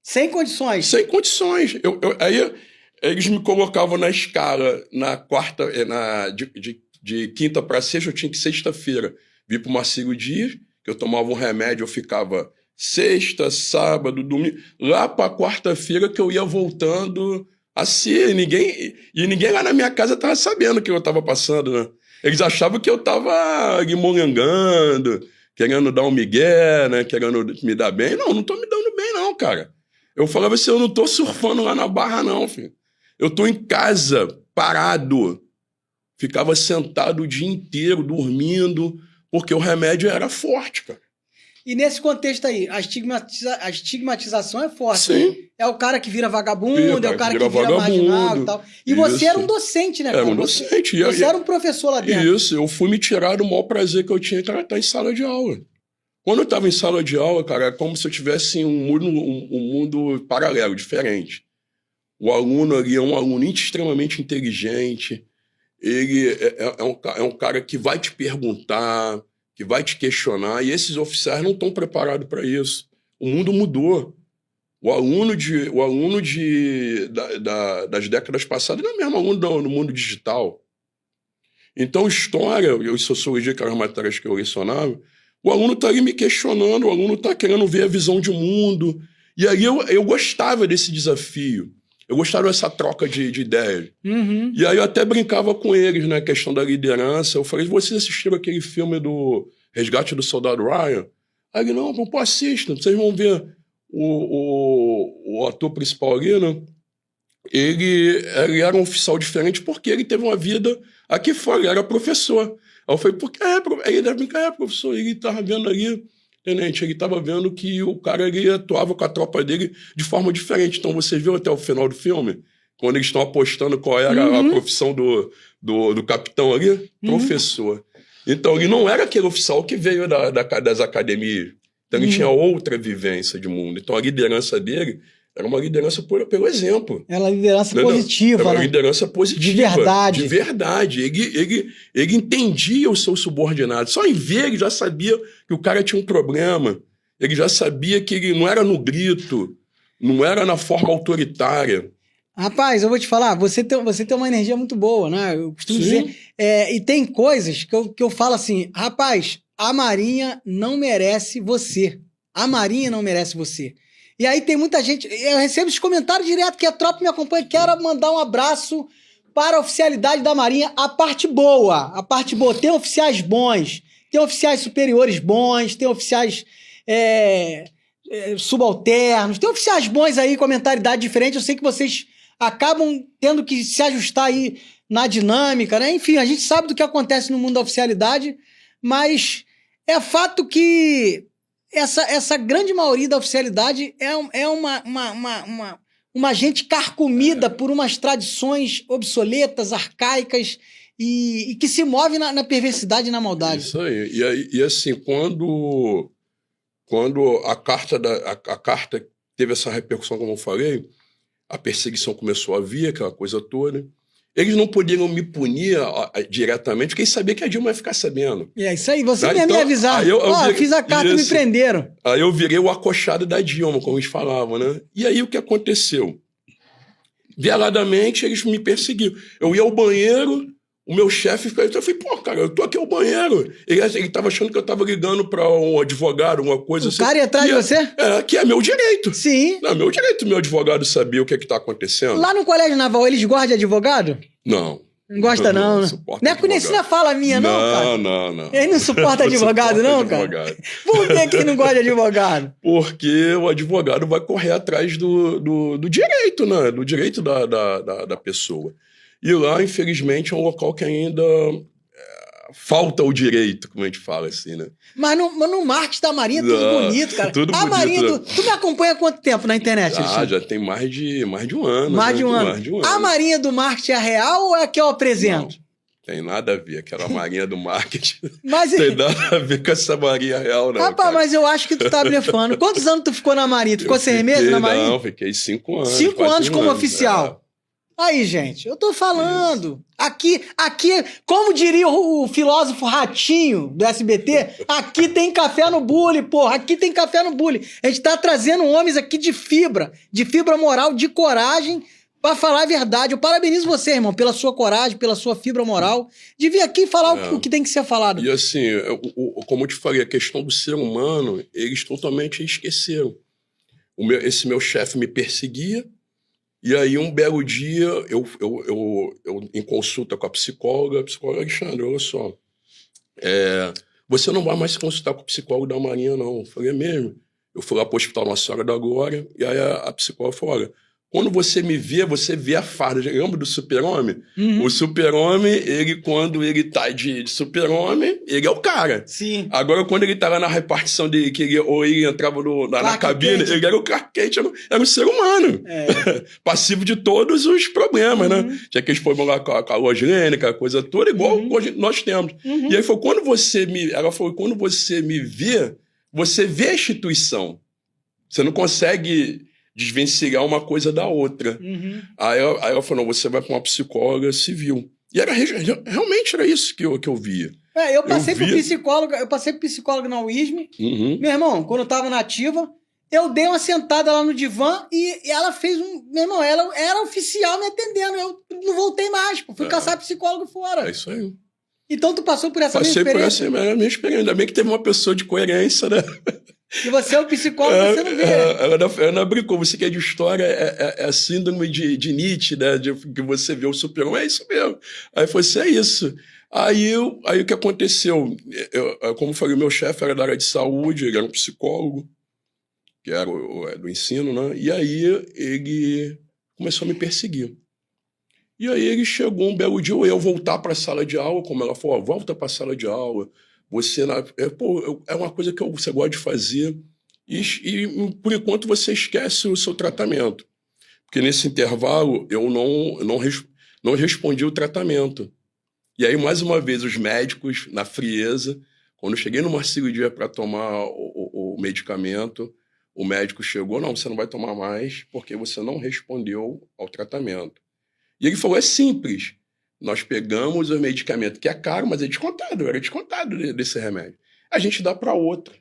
Sem condições? Sem condições. Aí eles me colocavam na escala na quarta, de quinta para sexta, eu tinha que sexta-feira vir para o Marcílio Dias, que eu tomava um remédio, eu ficava sexta, sábado, domingo, lá para quarta-feira que eu ia voltando assim, e ninguém lá na minha casa estava sabendo o que eu estava passando, né? Eles achavam que eu estava guimolengando, querendo dar um migué, né? Querendo me dar bem. Não estou me dando bem não, cara. Eu falava assim, eu não tô surfando lá na barra não, filho. Eu tô em casa, parado. Ficava sentado o dia inteiro, dormindo, porque o remédio era forte, cara. E nesse contexto aí, a estigmatização é forte. Sim. Né? É o cara que vira vagabundo, é o cara que vira marginal e tal. E você era um docente, né, cara? Era um docente. Você era um professor lá dentro. Isso, eu fui me tirar do maior prazer que eu tinha, que era estar em sala de aula. Quando eu estava em sala de aula, cara, é como se eu tivesse um mundo paralelo, diferente. O aluno ali é um aluno extremamente inteligente, ele é um cara que vai te perguntar, que vai te questionar, e esses oficiais não estão preparados para isso. O mundo mudou. O aluno das décadas passadas não é o mesmo aluno do mundo digital. Então, história e sociologia, que eram as matérias que eu lecionava, o aluno está ali me questionando, o aluno está querendo ver a visão de mundo. E aí eu gostava desse desafio. Eu gostava dessa troca de ideias. Uhum. E aí eu até brincava com eles, né? A questão da liderança. Eu falei, vocês assistiram aquele filme do Resgate do Soldado Ryan? Aí ele, não, pô, assistam. Vocês vão ver o ator principal ali, né? Ele era um oficial diferente porque ele teve uma vida aqui fora, ele era professor. Aí eu falei, porque ele deve brincar, professor, ele estava vendo ali, tenente, ele estava vendo que o cara ele atuava com a tropa dele de forma diferente. Então vocês viram até o final do filme, quando eles estão apostando qual era a profissão do capitão ali? Professor. Então ele não era aquele oficial que veio das academias. Então ele tinha outra vivência de mundo. Então a liderança dele era uma liderança pelo exemplo. Era uma liderança positiva, era uma né? liderança positiva. De verdade. De verdade. Ele entendia o seu subordinado. Só em ver, ele já sabia que o cara tinha um problema. Ele já sabia que ele não era no grito, não era na forma autoritária. Rapaz, eu vou te falar, você tem uma energia muito boa, né? Eu costumo dizer. E tem coisas que eu falo assim, rapaz, a Marinha não merece você. A Marinha não merece você. E aí tem muita gente, eu recebo esses comentários direto que a tropa me acompanha, quero mandar um abraço para a oficialidade da Marinha, a parte boa, tem oficiais bons, tem oficiais superiores bons, tem oficiais subalternos, tem oficiais bons aí com mentalidade diferente, eu sei que vocês acabam tendo que se ajustar aí na dinâmica, né? Enfim, a gente sabe do que acontece no mundo da oficialidade, mas é fato que essa grande maioria da oficialidade é uma gente carcomida por umas tradições obsoletas, arcaicas e que se move na perversidade e na maldade. Isso aí. E assim, quando a carta teve essa repercussão, como eu falei, a perseguição começou a vir, aquela coisa toda. Eles não poderiam me punir diretamente, porque eles sabiam que a Dilma ia ficar sabendo. É isso aí, você mesmo me avisar. Fiz a carta e me prenderam. Aí eu virei o acochado da Dilma, como eles falavam, né? E aí o que aconteceu? veladamente, eles me perseguiam. Eu ia ao banheiro, o meu chefe ficava... Eu falei, pô, cara, eu tô aqui ao banheiro. Ele tava achando que eu tava ligando pra um advogado, uma coisa assim. O cara ia atrás de você? Que é meu direito. Sim. Não, é meu direito, meu advogado saber o que tá acontecendo. Lá no Colégio Naval, eles gostam de advogado? Não. Não gosta não, né? Não é conhecida fala minha, não, cara? Não. Ele não suporta advogado, não, cara? Por que não gosta de advogado? Porque o advogado vai correr atrás do direito, né? Do direito da pessoa. E lá, infelizmente, é um local que ainda falta o direito, como a gente fala assim, né? Mas no marketing da Marinha é tudo bonito, cara. Tudo bonito. Marinha, tu me acompanha há quanto tempo na internet? Já tem mais de um ano. Mais de um ano. A Marinha do marketing é real ou é a que eu apresento? Não, tem nada a ver. Aquela Marinha do marketing mas, tem nada a ver com essa Marinha real, não. Rapaz, mas eu acho que tu tá blefando. Quantos anos tu ficou na Marinha? Tu ficou 6 meses na Marinha? Não, fiquei 5 anos. 5 anos como oficial. Aí, gente, eu tô falando. Aqui, como diria o filósofo Ratinho do SBT, aqui tem café no bule, porra, aqui tem café no bule. A gente tá trazendo homens aqui de fibra moral, de coragem, pra falar a verdade. Eu parabenizo você, irmão, pela sua coragem, pela sua fibra moral, de vir aqui falar o que tem que ser falado. E assim, como eu te falei, a questão do ser humano, eles totalmente esqueceram. Esse meu chefe me perseguia. E aí, um belo dia, eu em consulta com a psicóloga, Alexandre, olha só, você não vai mais se consultar com o psicólogo da Marinha, não. Eu falei, é mesmo? Eu fui lá para o Hospital Nossa Senhora da Glória, e aí a psicóloga falou, olha, quando você me vê, você vê a farda. Lembra do Super-Homem? Uhum. O Super-Homem, ele, quando ele tá de Super-Homem, ele é o cara. Sim. Agora, quando ele tá lá na repartição dele, ou ele entrava na cabine, ele era o Clark Kent, era um ser humano. Passivo de todos os problemas, né? Tinha aqueles problemas lá com a logênica, a coisa toda, igual nós temos. E aí foi quando ela falou, quando você me vê, você vê a instituição. Você não consegue desvencilhar uma coisa da outra. Aí ela falou, não, você vai para uma psicóloga civil. E realmente era isso que eu via. Eu passei por psicólogo na UISM. Meu irmão, quando eu tava na ativa, eu dei uma sentada lá no divã e ela fez meu irmão, ela era oficial me atendendo. Eu não voltei mais, fui caçar psicólogo fora. É isso aí. Então tu passou por essa minha experiência? Passei por essa minha experiência. Ainda bem que teve uma pessoa de coerência, né? E você é um psicólogo, você não vê. Ela brincou, você que é de história, é a síndrome de Nietzsche, né? Que você vê o Super-Homem, é isso mesmo. Aí foi assim, é isso. Aí o que aconteceu? Como eu falei, meu chefe era da área de saúde, ele era um psicólogo, que era do ensino, né? E aí ele começou a me perseguir. E aí ele chegou um belo dia, eu voltar para a sala de aula, como ela falou, volta para a sala de aula. É uma coisa que você gosta de fazer e por enquanto você esquece o seu tratamento. Porque nesse intervalo eu não respondi o tratamento. E aí, mais uma vez, os médicos, na frieza, quando eu cheguei numa cirurgia para tomar o medicamento, o médico chegou, não, você não vai tomar mais porque você não respondeu ao tratamento. E ele falou, é simples. Nós pegamos o medicamento, que é caro, mas é descontado, era descontado desse remédio. A gente dá para outra.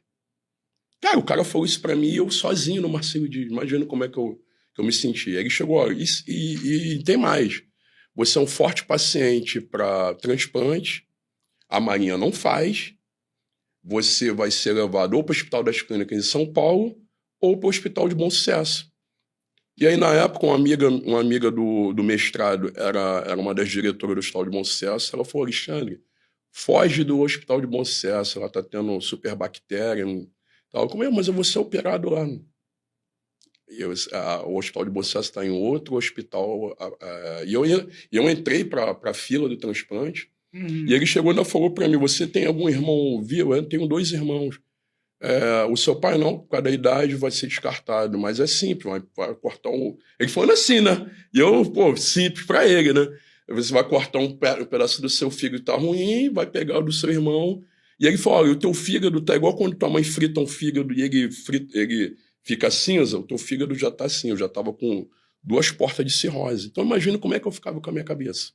Cara, o cara falou isso para mim, eu sozinho no Marcelo Dias. Imagina como é que eu me senti. Aí ele chegou, olha, e tem mais. Você é um forte paciente para transplante, a Marinha não faz, você vai ser levado ou para o Hospital das Clínicas em São Paulo ou para o Hospital de Bom Sucesso. E aí, na época, uma amiga do mestrado era uma das diretoras do Hospital de Bom Sucesso. Ela falou, Alexandre, foge do Hospital de Bom Sucesso, ela está tendo superbactéria. Tal. Como é? Mas eu vou ser operado lá. O Hospital de Bom Sucesso está em outro hospital. E eu entrei para a fila do transplante. E ele chegou e ainda falou para mim, você tem algum irmão vivo? Eu tenho 2 irmãos. O seu pai não, por causa da idade, vai ser descartado, mas é simples, vai cortar Ele falando assim, né? E eu, simples pra ele, né? Você vai cortar um pedaço do seu fígado, tá ruim, vai pegar o do seu irmão. E ele falou, olha, o teu fígado tá igual quando tua mãe frita um fígado e ele fica cinza, o teu fígado já tá assim, eu já tava com 2 portas de cirrose. Então imagina como é que eu ficava com a minha cabeça.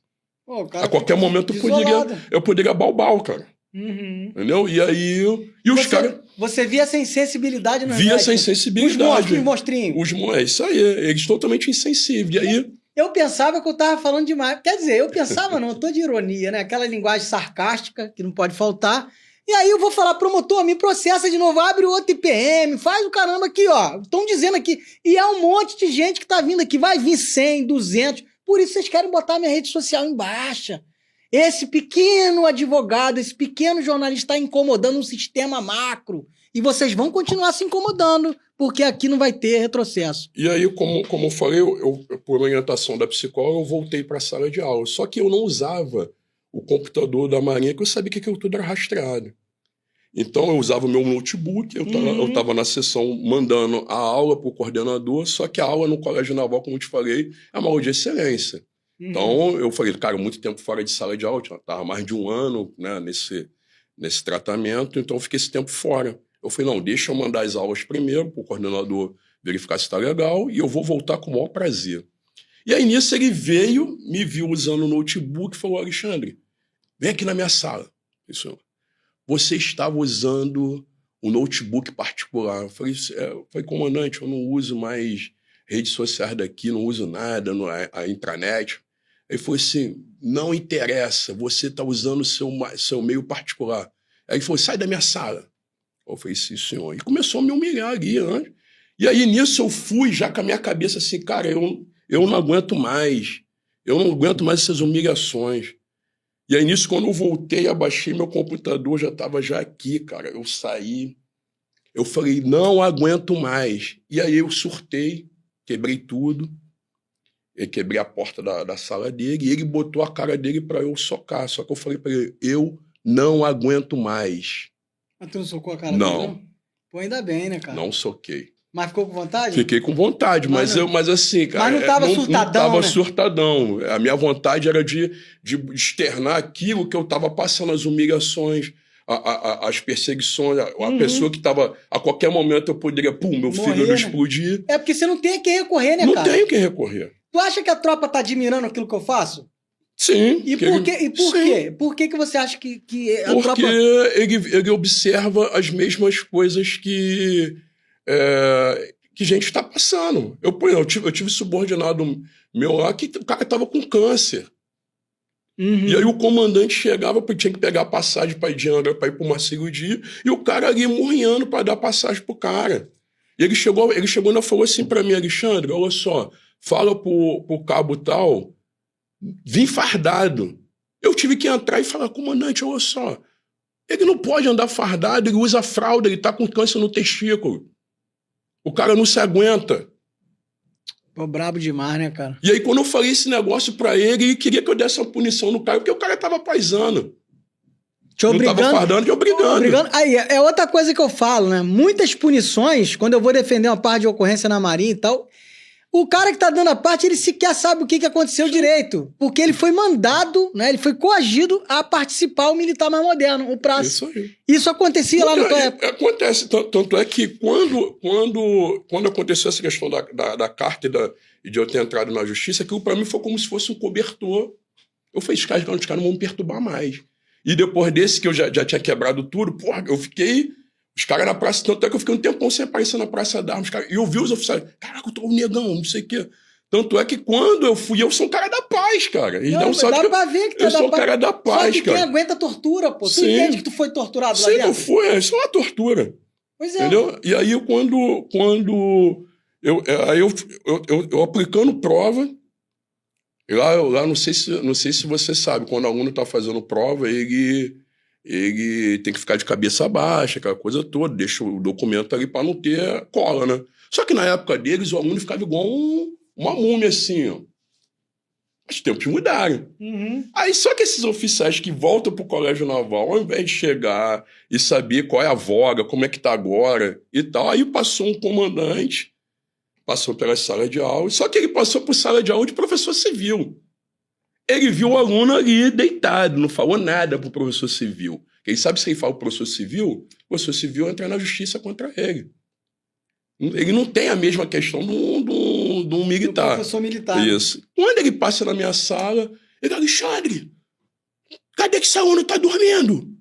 A qualquer momento eu poderia balbar, cara. Entendeu? E aí... os caras... Você via sem sensibilidade no Via sem sensibilidade. Os monstrinhos. É isso aí. Eles totalmente insensíveis. E aí, Eu pensava que eu tava falando demais. Quer dizer, eu pensava não, eu tô de ironia, né? Aquela linguagem sarcástica que não pode faltar. E aí eu vou falar, promotor, me processa de novo, abre outro IPM, faz o caramba aqui, ó. Estão dizendo aqui. E é um monte de gente que tá vindo aqui, vai vir 100, 200. Por isso vocês querem botar minha rede social em baixa. Esse pequeno advogado, esse pequeno jornalista está incomodando um sistema macro. E vocês vão continuar se incomodando, porque aqui não vai ter retrocesso. E aí, como eu falei, por orientação da psicóloga, eu voltei para a sala de aula. Só que eu não usava o computador da Marinha, que eu sabia que aquilo tudo era rastreado. Então, eu usava o meu notebook, eu estava na sessão mandando a aula para o coordenador, só que a aula no Colégio Naval, como eu te falei, é uma aula de excelência. Então, eu falei, cara, muito tempo fora de sala de aula, estava mais de um ano, né, nesse tratamento, então eu fiquei esse tempo fora. Eu falei, não, deixa eu mandar as aulas primeiro, para o coordenador verificar se está legal, e eu vou voltar com o maior prazer. E aí, nisso, ele veio, me viu usando o notebook e falou, Alexandre, vem aqui na minha sala. Isso, você estava usando um notebook particular. Eu falei, comandante, eu não uso mais redes sociais daqui, não uso nada, a intranet. Ele falou assim, não interessa, você está usando o seu meio particular. Aí ele falou, sai da minha sala. Eu falei, sim, senhor. E começou a me humilhar ali, né? E aí, nisso, eu fui já com a minha cabeça assim, cara, eu não aguento mais. Eu não aguento mais essas humilhações. E aí, nisso, quando eu voltei, abaixei meu computador, já estava já aqui, cara. Eu saí, eu falei, não aguento mais. E aí eu surtei, quebrei tudo. Eu quebrei a porta da sala dele e ele botou a cara dele para eu socar. Só que eu falei para ele, eu não aguento mais. Mas tu não socou a cara não. dele, não? Pô, ainda bem, né, cara? Não soquei. Mas ficou com vontade? Fiquei com vontade, mas assim, cara... Mas não tava surtadão, não tava, né? surtadão. A minha vontade era de externar aquilo que eu tava passando, as humilhações, as perseguições, a pessoa que tava... A qualquer momento eu poderia, meu fígado, né? Explodir. É porque você não tem a quem recorrer, né, cara? Não tenho quem recorrer. Tu acha que a tropa tá admirando aquilo que eu faço? Sim. E por quê? Por que você acha que a tropa... Porque ele observa as mesmas coisas que a gente está passando. Eu tive subordinado meu lá que o cara estava com câncer. E aí o comandante chegava, tinha que pegar a passagem para Indiana para ir para uma cirurgia, e o cara ali morrendo para dar passagem pro cara. E ele chegou e falou assim para mim, Alexandre, olha só, fala pro cabo tal, vim fardado. Eu tive que entrar e falar, comandante, olha só, ele não pode andar fardado, ele usa fralda, ele tá com câncer no testículo. O cara não se aguenta. Pô, brabo demais, né, cara? E aí, quando eu falei esse negócio pra ele queria que eu desse uma punição no cara, porque o cara tava paisando. Te obrigando. Não tava fardando, te obrigando. Aí, é outra coisa que eu falo, né? Muitas punições, quando eu vou defender uma parte de ocorrência na Marinha e tal, o cara que tá dando a parte, ele sequer sabe o que aconteceu direito. Porque ele foi mandado, né? Ele foi coagido a participar o militar mais moderno, o prazo. Isso aí. Isso acontecia lá no tua época? Acontece. Tanto é que quando aconteceu essa questão da carta e de eu ter entrado na justiça, aquilo pra mim foi como se fosse um cobertor. Eu falei, os caras não vão me perturbar mais. E depois desse, que eu já tinha quebrado tudo, porra, eu fiquei... Os caras na praça, tanto é que eu fiquei um tempão sem aparecer na Praça d'Armas. E eu vi os oficiais, caraca, eu tô um negão, não sei o quê. Tanto é que quando eu fui, eu sou um cara da paz, cara. Eles não sabem que eu sou um cara da paz, cara. Quem aguenta tortura, pô. Tu entende que tu foi torturado lá dentro? Sim, não foi, isso é uma tortura. Pois é. Entendeu? E aí, quando eu aplicando prova, lá não sei se você sabe, quando o aluno tá fazendo prova, ele tem que ficar de cabeça baixa, aquela coisa toda, deixa o documento ali para não ter cola, né? Só que na época deles, o aluno ficava igual uma múmia, assim, ó. Os tempos mudaram. Aí, só que esses oficiais que voltam pro Colégio Naval, ao invés de chegar e saber qual é a voga, como é que tá agora e tal, aí passou um comandante, passou pela sala de aula, só que ele passou por sala de aula de professor civil. Ele viu o aluno ali deitado, não falou nada pro professor civil. Ele sabe se ele fala pro professor civil entra na justiça contra ele. Ele não tem a mesma questão de um militar. Do professor militar. Isso. Quando ele passa na minha sala, ele, Alexandre, cadê que esse aluno tá dormindo?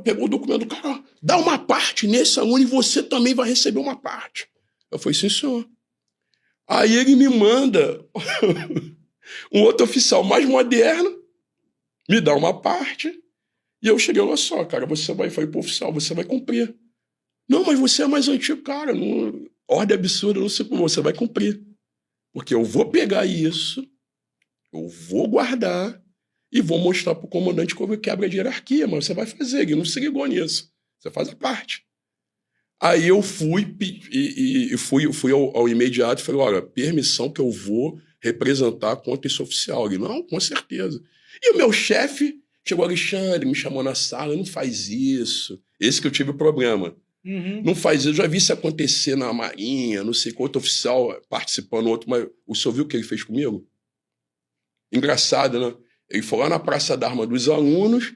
Pegou o documento do cara, dá uma parte nesse aluno e você também vai receber uma parte. Eu falei, sim, senhor. Aí ele me manda um outro oficial mais moderno, me dá uma parte, e eu cheguei lá só, cara, você vai, falei pro oficial, você vai cumprir. Não, mas você é mais antigo, cara, não, ordem absurda, não sei como, você vai cumprir. Porque eu vou pegar isso, eu vou guardar e vou mostrar pro comandante como quebra de hierarquia, mas você vai fazer, ele não se ligou nisso, você faz a parte. Aí eu fui ao imediato e falei, olha, permissão que eu vou representar contra esse oficial. Ele, não, com certeza. E o meu chefe chegou, Alexandre, me chamou na sala, não faz isso. Esse que eu tive o problema. Uhum. Não faz isso, eu já vi isso acontecer na Marinha, não sei quanto oficial participando, outro, mas o senhor viu o que ele fez comigo? Engraçado, né? Ele foi lá na Praça da Arma dos alunos,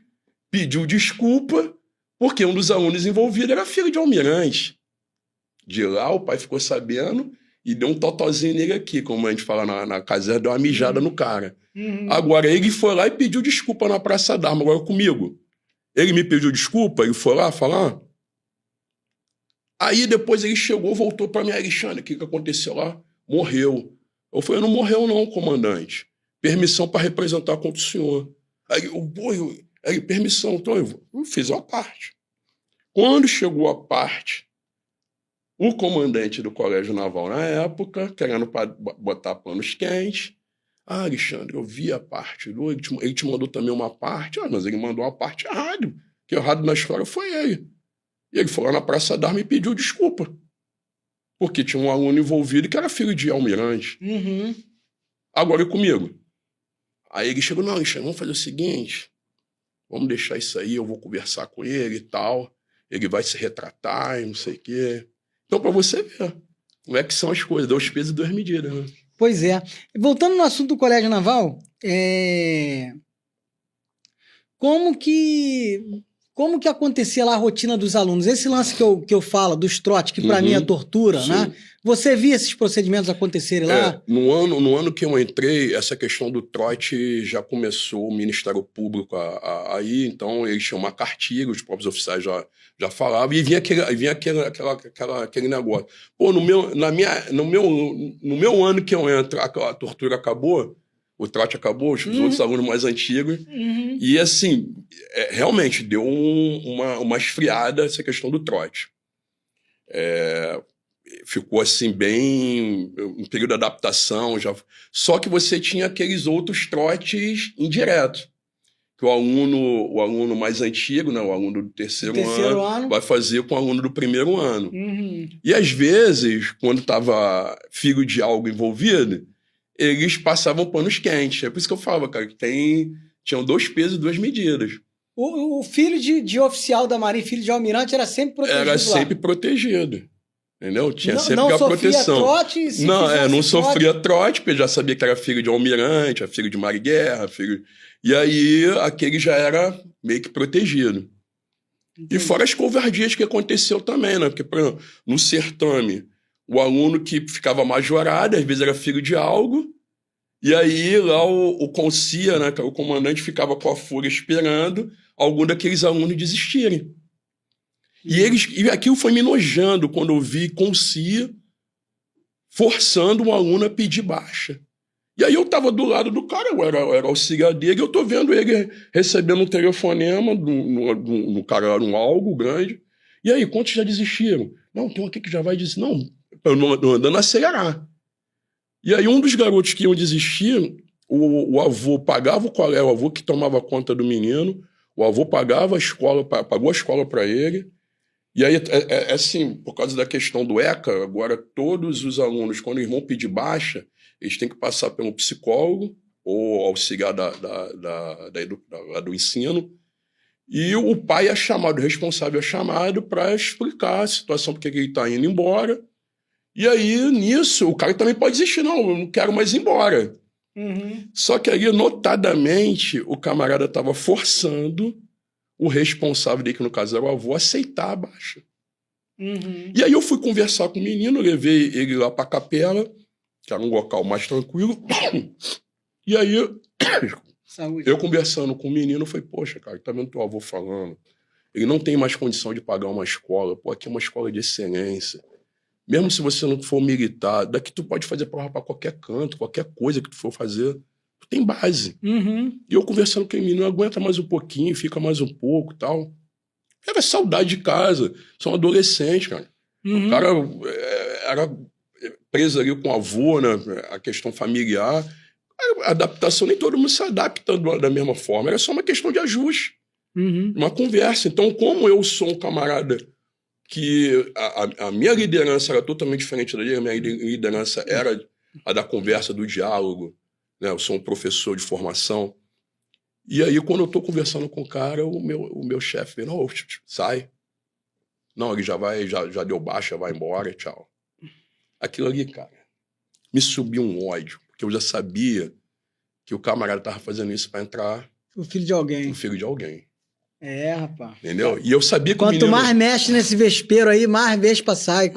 pediu desculpa, porque um dos alunos envolvidos era filho de almirante. De lá, o pai ficou sabendo e deu um totozinho nele aqui, como a gente fala na caserna, deu uma mijada no cara. Uhum. Agora, ele foi lá e pediu desculpa na Praça da Arma, agora comigo. Ele me pediu desculpa, ele foi lá falar. Aí depois ele chegou, voltou para mim, Alexandre, o que aconteceu lá? Morreu. Eu falei, não morreu não, comandante. Permissão para representar contra o senhor. Aí, permissão, então eu fiz a parte. Quando chegou a parte, o comandante do Colégio Naval na época, querendo botar panos quentes, Alexandre, eu vi a parte, ele te mandou também uma parte, mas ele mandou uma parte errada, que errado na história foi ele. E ele foi lá na Praça da Arma e pediu desculpa, porque tinha um aluno envolvido que era filho de almirante. Uhum. Agora é comigo. Aí ele chegou, não, Alexandre, vamos fazer o seguinte, vamos deixar isso aí, eu vou conversar com ele e tal, ele vai se retratar e não sei o quê. Então, para você ver como é que são as coisas, 2 pesos e 2 medidas, né? Pois é. Voltando no assunto do Colégio Naval, como que acontecia lá a rotina dos alunos? Esse lance que eu falo, dos trotes, que para mim é tortura, sim. né? Você via esses procedimentos acontecerem lá? No ano que eu entrei, essa questão do trote já começou, o Ministério Público aí, então eles tinham uma cartilha, os próprios oficiais já falavam, e vinha aquele negócio. Pô, no meu ano que eu entro, a tortura acabou, o trote acabou, os outros alunos mais antigos, e assim, realmente deu uma esfriada essa questão do trote. Ficou assim bem um período de adaptação já. Só que você tinha aqueles outros trotes indiretos, que o aluno mais antigo, né, o aluno do terceiro ano vai fazer com o aluno do primeiro ano. E às vezes, quando estava filho de algo envolvido, eles passavam panos quentes. É por isso que eu falava, cara, que tinham 2 pesos e 2 medidas. O filho de oficial da Marinha, filho de almirante, era sempre protegido. Era sempre protegido. Entendeu? Tinha sempre não a proteção. Trote, não sofria trote, porque já sabia que era filho de almirante, era filho de mar e guerra, E aí aquele já era meio que protegido. Entendi. E fora as covardias que aconteceu também, né? Porque, por exemplo, no certame, o aluno que ficava majorado, às vezes era filho de algo, e aí lá o Concia, né, o comandante, ficava com a fúria esperando algum daqueles alunos desistirem. E aquilo foi me enojando quando eu vi Concia forçando um aluno a pedir baixa. E aí eu estava do lado do cara, eu era auxiliar dele, e eu estou vendo ele recebendo um telefonema no cara, era um algo grande. E aí, quantos já desistiram? Não, tem um aqui que já vai dizer, não, andando a acelerar. E aí um dos garotos que iam desistir, o avô pagava o colégio, o avô que tomava conta do menino, o avô pagava a escola, pagou a escola para ele. E aí, assim, por causa da questão do ECA, agora todos os alunos, quando eles vão pedir baixa, eles têm que passar pelo psicólogo ou auxiliar do ensino. E o pai é chamado, o responsável é chamado para explicar a situação, porque ele está indo embora. E aí, nisso, o cara também pode desistir. Não, eu não quero mais ir embora. Só que aí, notadamente, o camarada estava forçando o responsável dele, que no caso era o avô, aceitar a baixa. E aí eu fui conversar com o menino, levei ele lá para a capela, que era um local mais tranquilo. E aí, eu conversando com o menino, falei, poxa, cara, tá vendo teu avô falando? Ele não tem mais condição de pagar uma escola. Pô, aqui é uma escola de excelência. mesmo se você não for militar, daqui tu pode fazer prova para qualquer canto, qualquer coisa que tu for fazer, tu tem base. E eu conversando com o menino, aguenta mais um pouquinho, fica mais um pouco e tal. Era saudade de casa, são adolescentes, cara. O cara era preso ali com o avô, né, a questão familiar. A adaptação, nem todo mundo se adapta da mesma forma, era só uma questão de ajuste, uma conversa. Então, como eu sou um camarada que a minha liderança era totalmente diferente da dele, a minha liderança era a da conversa, do diálogo, né? Eu sou um professor de formação. E aí, quando eu estou conversando com o cara, o meu chefe vem, não, sai. Não, ele já deu baixa, vai embora, tchau. Aquilo ali, cara, me subiu um ódio, porque eu já sabia que o camarada estava fazendo isso para entrar... O filho de alguém. O filho de alguém. É, rapaz. Entendeu? E eu sabia que Quanto mais mexe nesse vespeiro aí, mais vespa sai.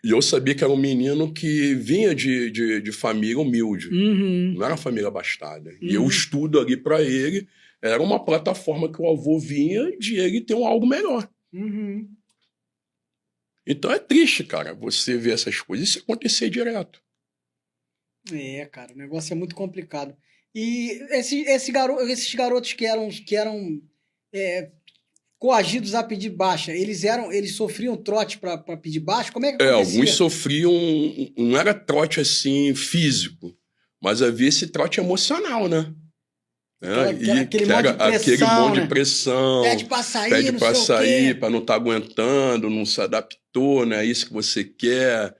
E eu sabia que era um menino que vinha de família humilde. Não era uma família abastada. E eu estudo ali para ele, era uma plataforma que o avô vinha de ele ter algo melhor. Então é triste, cara, você ver essas coisas. Isso acontecer direto. É, cara, o negócio é muito complicado. E esses garotos que eram coagidos a pedir baixa, eles sofriam trote para pedir baixa? Como é que acontecia? Alguns sofriam, não era trote assim físico, mas havia esse trote emocional, né? Aquele monte de pressão. Pede pra sair, para não estar aguentando, não se adaptou, não é isso que você quer.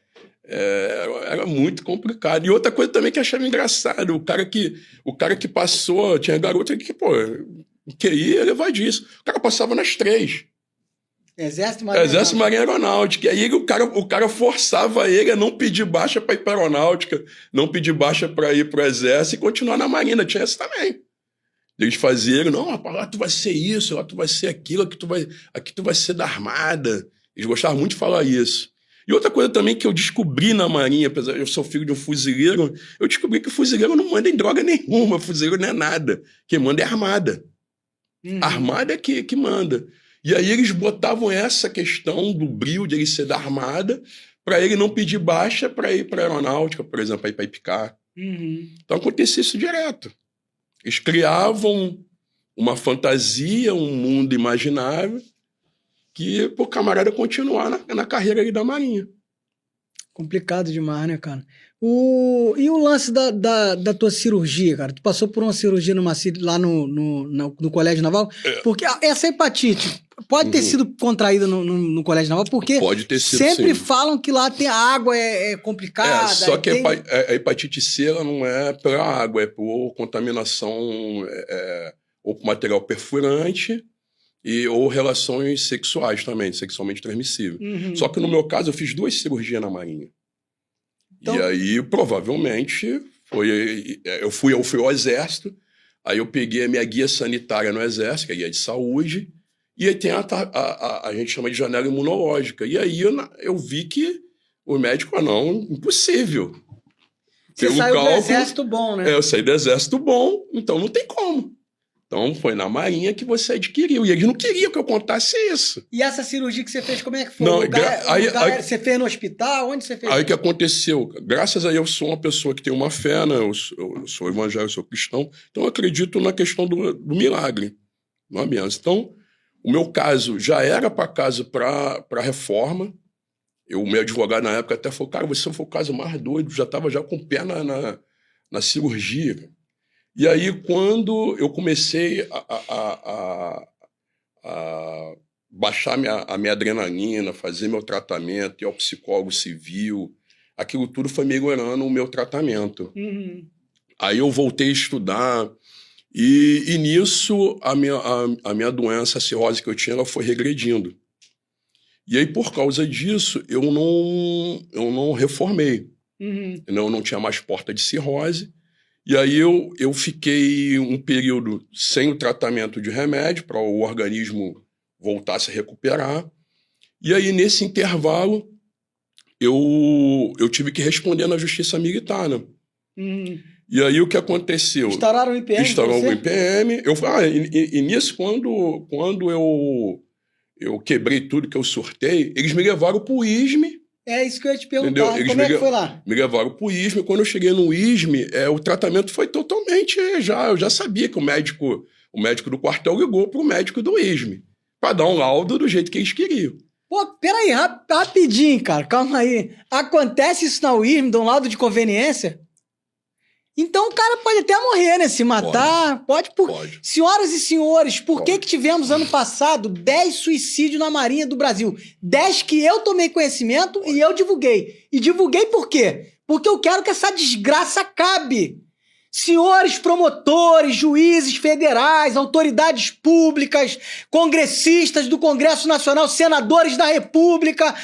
Era muito complicado. E outra coisa também que eu achava engraçado, o cara que passou, tinha garoto que, pô, queria levar disso. O cara passava nas 3. Exército, Marinha Aeronáutica. E aí o cara forçava ele a não pedir baixa para ir para a Aeronáutica, não pedir baixa para ir para o Exército e continuar na Marinha. Tinha essa também. Eles faziam, não, lá tu vai ser isso, lá tu vai ser aquilo, aqui tu vai ser da Armada. Eles gostavam muito de falar isso. E outra coisa também que eu descobri na Marinha, apesar de eu ser filho de um fuzileiro, eu descobri que o fuzileiro não manda em droga nenhuma, fuzileiro não é nada. Quem manda é a Armada. A Armada é que manda. E aí eles botavam essa questão do brio de ele ser da Armada para ele não pedir baixa para ir para a Aeronáutica, por exemplo, para ir para Ipicar. Então acontecia isso direto. Eles criavam uma fantasia, um mundo imaginável que o camarada continuar na carreira ali da Marinha. Complicado demais, né, cara? E o lance da tua cirurgia, cara? Tu passou por uma cirurgia lá no Colégio Naval? Porque essa hepatite pode ter sido contraída no Colégio Naval, porque pode ter sido, sempre sim. falam que lá a água é complicada. Só que a hepatite C ela não é pela água, é por contaminação ou por material perfurante ou relações sexuais também, sexualmente transmissível. Só que no meu caso eu fiz 2 cirurgias na Marinha. Então... E aí provavelmente eu fui ao Exército, aí eu peguei a minha guia sanitária no Exército, que é a guia de saúde, e aí tem a gente chama de janela imunológica. E aí eu vi que o médico, não, impossível. Você saiu do Exército bom, né? Eu saí do Exército bom, então não tem como. Então foi na Marinha que você adquiriu. E eles não queriam que eu contasse isso. E essa cirurgia que você fez, como é que foi? Não, você fez no hospital? Onde você fez? Aí o que aconteceu? Graças a eu sou uma pessoa que tem uma fé, né? Eu sou evangélico, eu sou cristão. Então eu acredito na questão do milagre. Não é mesmo? Então, o meu caso já era para caso para reforma. O meu advogado na época até falou, cara, você foi o caso mais doido. Já estava já com o pé na cirurgia. E aí, quando eu comecei a baixar a minha adrenalina, fazer meu tratamento, ir ao psicólogo civil, aquilo tudo foi melhorando o meu tratamento. Aí eu voltei a estudar e nisso a minha doença, a cirrose que eu tinha, ela foi regredindo. E aí, por causa disso, eu não reformei. Eu não tinha mais porta de cirrose. E aí eu fiquei um período sem o tratamento de remédio para o organismo voltar a se recuperar. E aí, nesse intervalo, eu tive que responder na Justiça Militar, né? E aí, o que aconteceu? Instauraram o IPM? Instauraram o IPM. E nisso, quando eu quebrei tudo que eu surtei, eles me levaram para o ISME É isso que eu ia te perguntar. Entendeu? Eles Como é que foi lá? Me levaram pro ISME. Quando eu cheguei no ISME, o tratamento foi totalmente... Eu já sabia que o médico do quartel ligou pro médico do ISME para dar um laudo do jeito que eles queriam. Pô, peraí, rapidinho, cara. Calma aí. Acontece isso na UIRM, de um laudo de conveniência? Então o cara pode até morrer, né? Se matar. Pode. Senhoras e senhores, por que tivemos ano passado 10 suicídios na Marinha do Brasil? 10 que eu tomei conhecimento e eu divulguei. E divulguei por quê? Porque eu quero que essa desgraça acabe. Senhores promotores, juízes federais, autoridades públicas, congressistas do Congresso Nacional, senadores da República,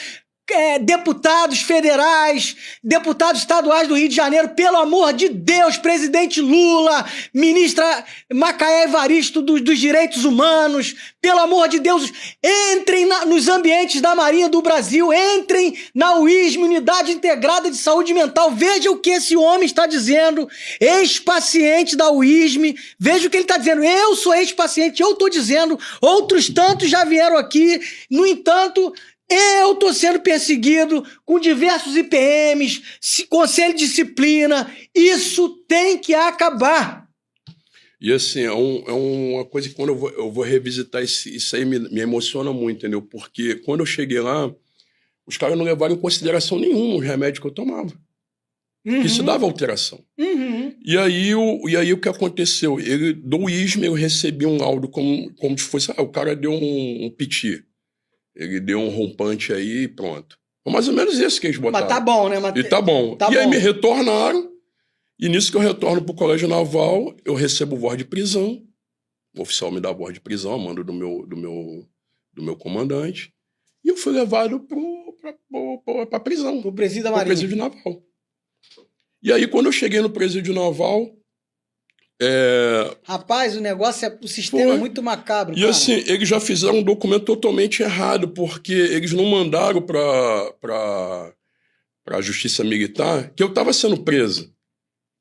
deputados federais, deputados estaduais do Rio de Janeiro, pelo amor de Deus, presidente Lula, ministra Macaé Evaristo dos Direitos Humanos, pelo amor de Deus, entrem nos ambientes da Marinha do Brasil, entrem na UISM, Unidade Integrada de Saúde Mental, veja o que esse homem está dizendo, ex-paciente da UISM, veja o que ele está dizendo, eu sou ex-paciente, eu estou dizendo, outros tantos já vieram aqui, no entanto... Eu tô sendo perseguido com diversos IPMs, conselho de disciplina. Isso tem que acabar. E assim, é uma coisa que quando eu vou revisitar isso aí me emociona muito, entendeu? Porque quando eu cheguei lá, os caras não levaram em consideração nenhuma os remédios que eu tomava. Isso dava alteração. E aí o que aconteceu? Do ISME eu recebi um laudo como se fosse, o cara deu um piti. Ele deu um rompante aí e pronto. Foi mais ou menos isso que eles botaram. Mas tá bom, né? E tá bom. Aí me retornaram. E nisso que eu retorno pro Colégio Naval, eu recebo voz de prisão. O oficial me dá voz de prisão, a mando do meu comandante. E eu fui levado pra prisão. Pro presídio da Marinha. Pro presídio naval. E aí, quando eu cheguei no presídio naval... Rapaz, o sistema é muito macabro. E assim, eles já fizeram um documento totalmente errado, porque eles não mandaram pra Justiça Militar que eu estava sendo preso.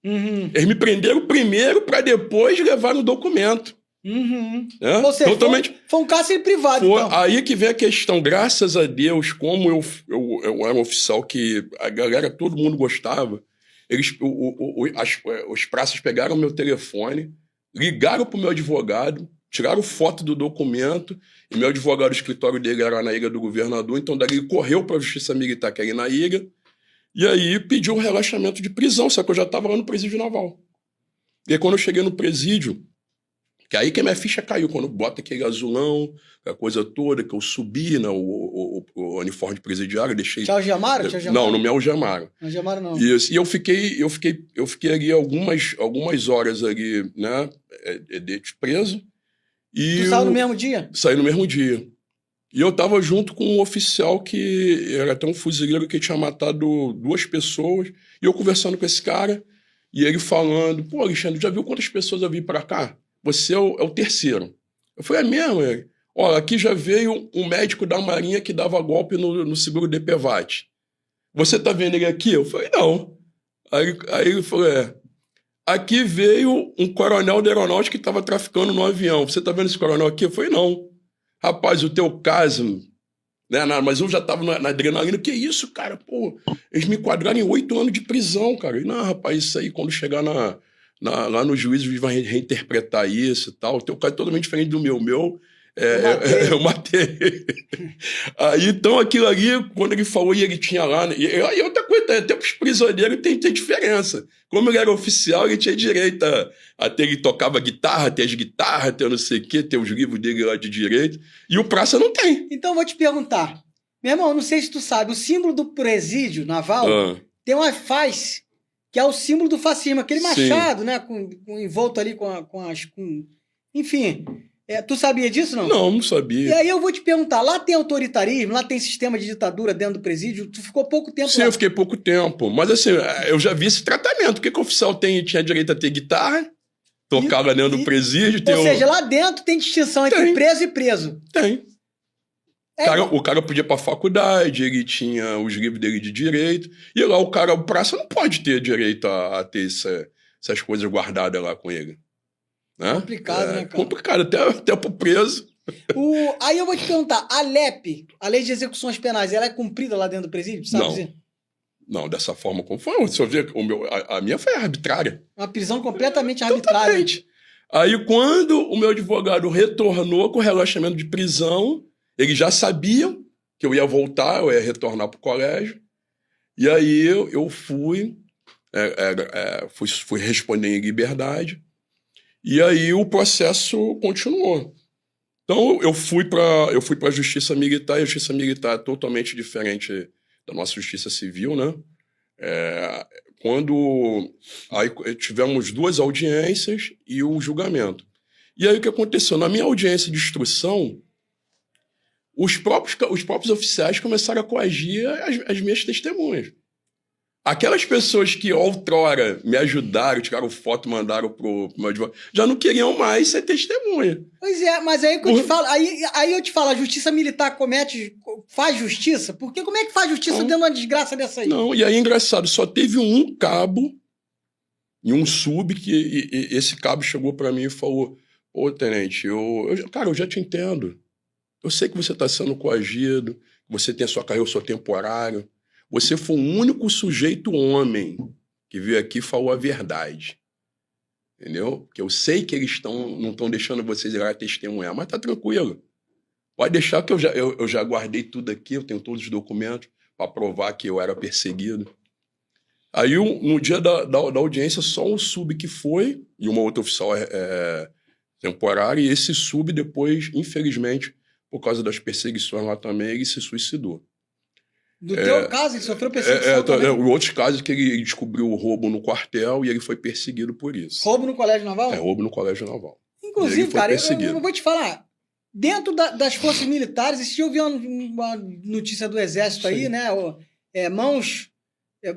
Eles me prenderam primeiro para depois levar o documento. Ou seja, totalmente... foi um cárcere privado. Então. Aí que vem a questão, graças a Deus, como eu era um oficial que a galera, todo mundo gostava. Os praças pegaram meu telefone, ligaram para o meu advogado, tiraram foto do documento, e meu advogado, o escritório dele era na Ilha do Governador, então daí ele correu para a Justiça Militar, que era na ilha, e aí pediu um relaxamento de prisão, só que eu já estava lá no presídio naval. E aí quando eu cheguei no presídio, que aí que a minha ficha caiu, quando bota aquele azulão, a coisa toda, que eu subi, né, o uniforme de presidiário, deixei... Te algemaram? Não me algemaram. Não algemaram, não. E eu fiquei ali algumas horas ali, né, preso. E tu saiu no mesmo dia? Saí no mesmo dia. E eu tava junto com um oficial que era até um fuzileiro que tinha matado 2 pessoas, e eu conversando com esse cara, e ele falando, pô, Alexandre, já viu quantas pessoas eu vi pra cá? Você é o terceiro. Eu falei, é mesmo? Olha, aqui já veio um médico da Marinha que dava golpe no seguro DPVAT. Você tá vendo ele aqui? Eu falei, não. Aí ele falou, aqui veio um coronel da aeronáutica que estava traficando no avião. Você tá vendo esse coronel aqui? Eu falei, não. Rapaz, o teu caso... Né, mas eu já tava na adrenalina. Que isso, cara? Pô, eles me enquadraram em 8 anos de prisão, cara. E, não, rapaz, isso aí, quando chegar lá no juízo, eles vão reinterpretar isso e tal. O teu caso é totalmente diferente do meu. Eu matei. Aí, então, aquilo ali, quando ele falou e ele tinha lá... Né, e outra coisa, até os prisioneiros tem diferença. Como ele era oficial, ele tinha direito a ter... Ele tocava guitarra, ter as guitarras, ter não sei o quê, ter os livros dele lá de direito. E o praça não tem. Então, eu vou te perguntar. Meu irmão, não sei se tu sabe, o símbolo do presídio naval tem uma faz, que é o símbolo do fascismo. Aquele machado, né? Envolto ali enfim... tu sabia disso, não? Não sabia. E aí eu vou te perguntar, lá tem autoritarismo, lá tem sistema de ditadura dentro do presídio, tu ficou pouco tempo Sim, lá. eu fiquei pouco tempo, mas assim, eu já vi esse tratamento, o que o oficial tinha direito a ter guitarra, tocar lá dentro do presídio... Ou seja, lá dentro tem distinção entre preso e preso. Tem. O cara podia ir pra faculdade, ele tinha os livros dele de direito, e lá o praça não pode ter direito a ter essas coisas guardadas lá com ele. Né? Complicado, né, cara? Complicado, até pro preso. Aí eu vou te perguntar, a LEP, a Lei de Execuções Penais, ela é cumprida lá dentro do presídio? Sabe dizer? Não, dessa forma como foi. Você vê, a minha foi arbitrária. Uma prisão completamente arbitrária. Totalmente. Aí, quando o meu advogado retornou com o relaxamento de prisão, eles já sabiam que eu ia voltar, eu ia retornar para o colégio. E aí eu fui responder em liberdade. E aí o processo continuou. Então, eu fui para a Justiça Militar, e a Justiça Militar é totalmente diferente da nossa Justiça Civil, né? Aí tivemos 2 audiências e o julgamento. E aí o que aconteceu? Na minha audiência de instrução, os próprios oficiais começaram a coagir as minhas testemunhas. Aquelas pessoas que outrora me ajudaram, tiraram foto, mandaram pro meu advogado, já não queriam mais ser testemunha. Pois é, mas aí que eu te falo, aí eu te falo, a Justiça Militar faz justiça? Porque como é que faz justiça dentro de uma desgraça dessa aí? Não, e aí é engraçado, só teve um cabo e um sub que esse cabo chegou para mim e falou: ô, tenente, cara, eu já te entendo. Eu sei que você está sendo coagido, você tem a sua carreira, o seu temporário. Você foi o único sujeito homem que veio aqui e falou a verdade. Entendeu? Porque eu sei que eles não estão deixando vocês ir lá testemunhar, mas tá tranquilo. Pode deixar que eu já guardei tudo aqui, eu tenho todos os documentos para provar que eu era perseguido. Aí, no dia da audiência, só um sub que foi, e uma outra oficial temporária, e esse sub depois, infelizmente, por causa das perseguições lá também, ele se suicidou. No teu caso, ele sofreu perseguição também? Outros casos que ele descobriu o roubo no quartel e ele foi perseguido por isso. Roubo no Colégio Naval? Roubo no Colégio Naval. Inclusive, cara, eu vou te falar, dentro das forças militares, esse dia eu vi uma notícia do Exército aí, né?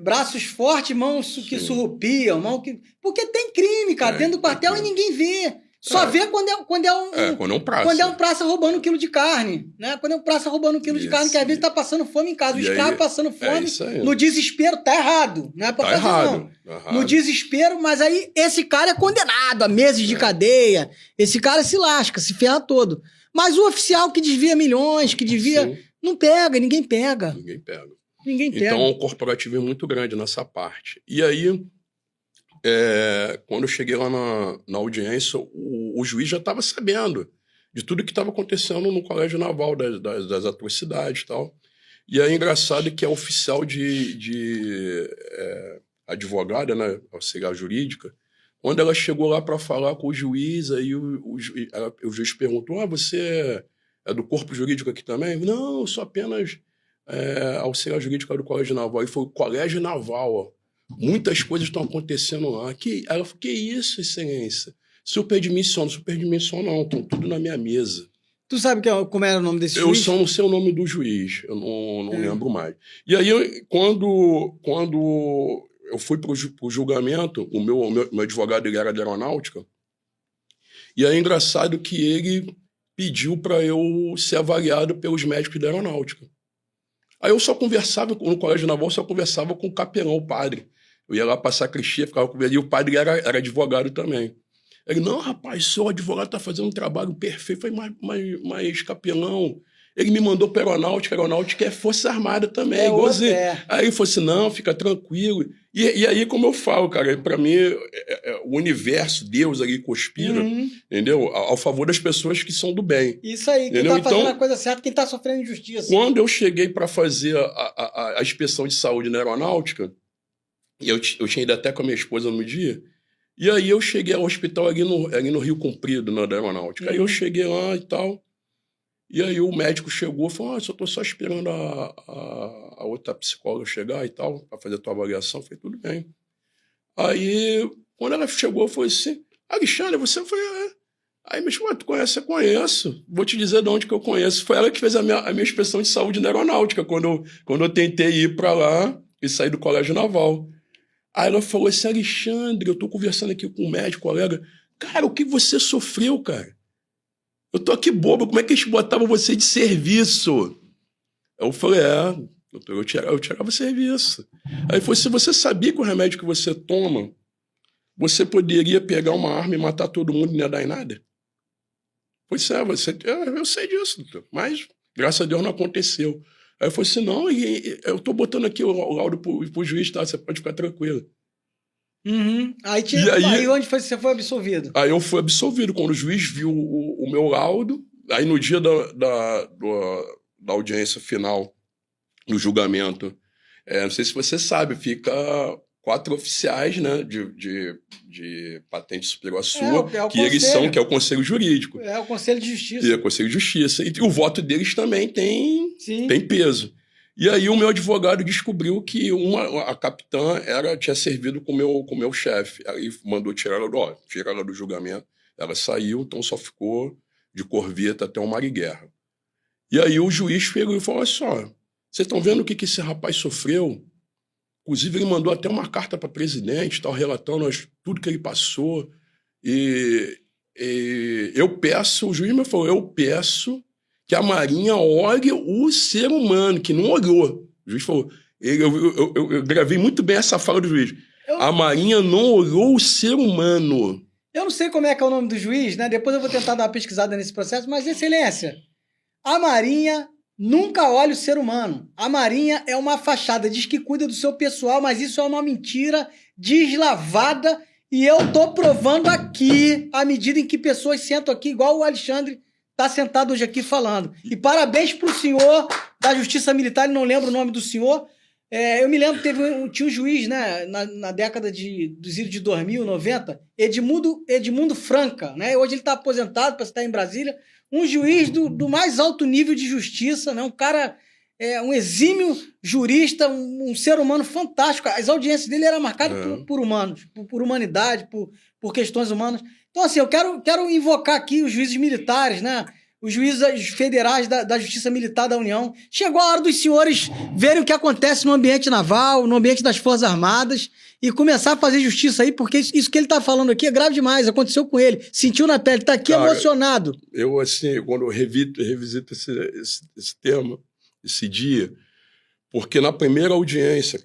Braços fortes, mãos que surrupiam, porque tem crime, cara, dentro do quartel e ninguém vê. Só vê quando é um praça. Quando é um praça roubando 1 quilo de carne, né? Quando é um praça roubando 1 quilo de carne, que às vezes tá passando fome em casa. O escravo passando fome, no desespero, tá errado. Não é pra fazer, errado, não. No desespero, mas aí esse cara é condenado a meses de cadeia. Esse cara se lasca, se ferra todo. Mas o oficial que desvia milhões, que desvia... Não pega, ninguém pega. Ninguém pega. Então, o corporativo é muito grande nessa parte. E aí... quando eu cheguei lá na audiência, o juiz já estava sabendo de tudo que estava acontecendo no Colégio Naval, das atrocidades e tal. E aí, engraçado que a oficial de advogada, né, auxiliar jurídica, quando ela chegou lá para falar com o juiz, aí o juiz perguntou: você é do corpo jurídico aqui também? Não, eu sou apenas auxiliar jurídica do Colégio Naval. E foi o Colégio Naval, ó. Muitas coisas estão acontecendo lá. Ela falou: que isso, excelência? Superdimensional não, estão tudo na minha mesa. Tu sabe como era o nome desse juiz? Eu só não sei o nome do juiz, eu não lembro mais. E aí, quando eu fui pro julgamento, o meu advogado, ele era da aeronáutica, e aí é engraçado que ele pediu para eu ser avaliado pelos médicos da aeronáutica. Aí eu só conversava, no Colégio Naval, só conversava com o capelão, o padre. Eu ia lá pra sacristia, ficava com ele, e o padre era advogado também. Ele: não, rapaz, seu advogado tá fazendo um trabalho perfeito. Eu falei: mas capelão, ele me mandou pra aeronáutica é Força Armada também, igualzinho. Aí ele falou assim: não, fica tranquilo. E aí, como eu falo, cara, pra mim, o universo, Deus ali conspira, entendeu? Ao favor das pessoas que são do bem. Isso aí, quem tá fazendo a coisa certa, quem tá sofrendo injustiça. Quando eu cheguei para fazer a inspeção de saúde na aeronáutica, e eu tinha ido até com a minha esposa no dia, e aí eu cheguei ao hospital ali no Rio Comprido, da aeronáutica. Aí eu cheguei lá e tal, e aí o médico chegou e falou: eu tô só esperando a outra psicóloga chegar e tal, para fazer a tua avaliação. Eu falei: tudo bem. Aí, quando ela chegou, eu falei assim: Alexandre, você foi... Aí me chamou: tu conhece? Eu conheço. Vou te dizer de onde que eu conheço. Foi ela que fez a minha inspeção de saúde na aeronáutica, quando eu tentei ir para lá e sair do Colégio Naval. Aí ela falou assim: Alexandre, eu tô conversando aqui com um médico, colega. Cara, o que você sofreu, cara? Eu tô aqui bobo, como é que eles botavam você de serviço? Eu falei: eu tirava serviço. Aí falou: se você sabia que o remédio que você toma, você poderia pegar uma arma e matar todo mundo e não ia dar em nada? Pois é, eu sei disso, doutor, mas graças a Deus não aconteceu. Aí eu falei assim, não, eu tô botando aqui o laudo pro juiz, tá? Você pode ficar tranquilo. Uhum. Aí onde você foi absolvido? Aí eu fui absolvido. Quando o juiz viu o meu laudo, aí no dia da audiência final, no julgamento, não sei se você sabe, fica 4 oficiais, né, de patente superior à sua, que eles são, que é o Conselho Jurídico. É o Conselho de Justiça. E é o Conselho de Justiça. E o voto deles também tem peso. E aí o meu advogado descobriu que a capitã tinha servido com o meu chefe. Aí mandou tirar ela do julgamento. Ela saiu, então só ficou de corveta até o mar e guerra. E aí o juiz pegou e falou assim, vocês estão vendo o que esse rapaz sofreu? Inclusive ele mandou até uma carta para o presidente, tal, relatando tudo que ele passou. E eu peço, o juiz me falou, eu peço que a Marinha olhe o ser humano, que não olhou. O juiz falou, eu gravei muito bem essa fala do juiz. A Marinha não olhou o ser humano. Eu não sei como é que é o nome do juiz, né? Depois eu vou tentar dar uma pesquisada nesse processo, mas, excelência, a Marinha nunca olha o ser humano. A Marinha é uma fachada, diz que cuida do seu pessoal, mas isso é uma mentira deslavada. E eu tô provando aqui, à medida em que pessoas sentam aqui, igual o Alexandre está sentado hoje aqui falando. E parabéns pro senhor da Justiça Militar, não lembro o nome do senhor. Eu me lembro que tinha um juiz, né, na década dos idos de 2000, 90, Edmundo Franca, né? Hoje ele está aposentado para estar em Brasília. Um juiz do mais alto nível de justiça, né? Um cara, um exímio jurista, um ser humano fantástico. As audiências dele eram marcadas por humanos, por humanidade, por questões humanas. Então, assim, eu quero invocar aqui os juízes militares, né? Os juízes federais da Justiça Militar da União. Chegou a hora dos senhores verem o que acontece no ambiente naval, no ambiente das Forças Armadas e começar a fazer justiça aí, porque isso que ele está falando aqui é grave demais. Aconteceu com ele. Sentiu na pele, está aqui, cara, emocionado. Eu, assim, quando eu revisito esse tema, esse dia, porque na primeira audiência,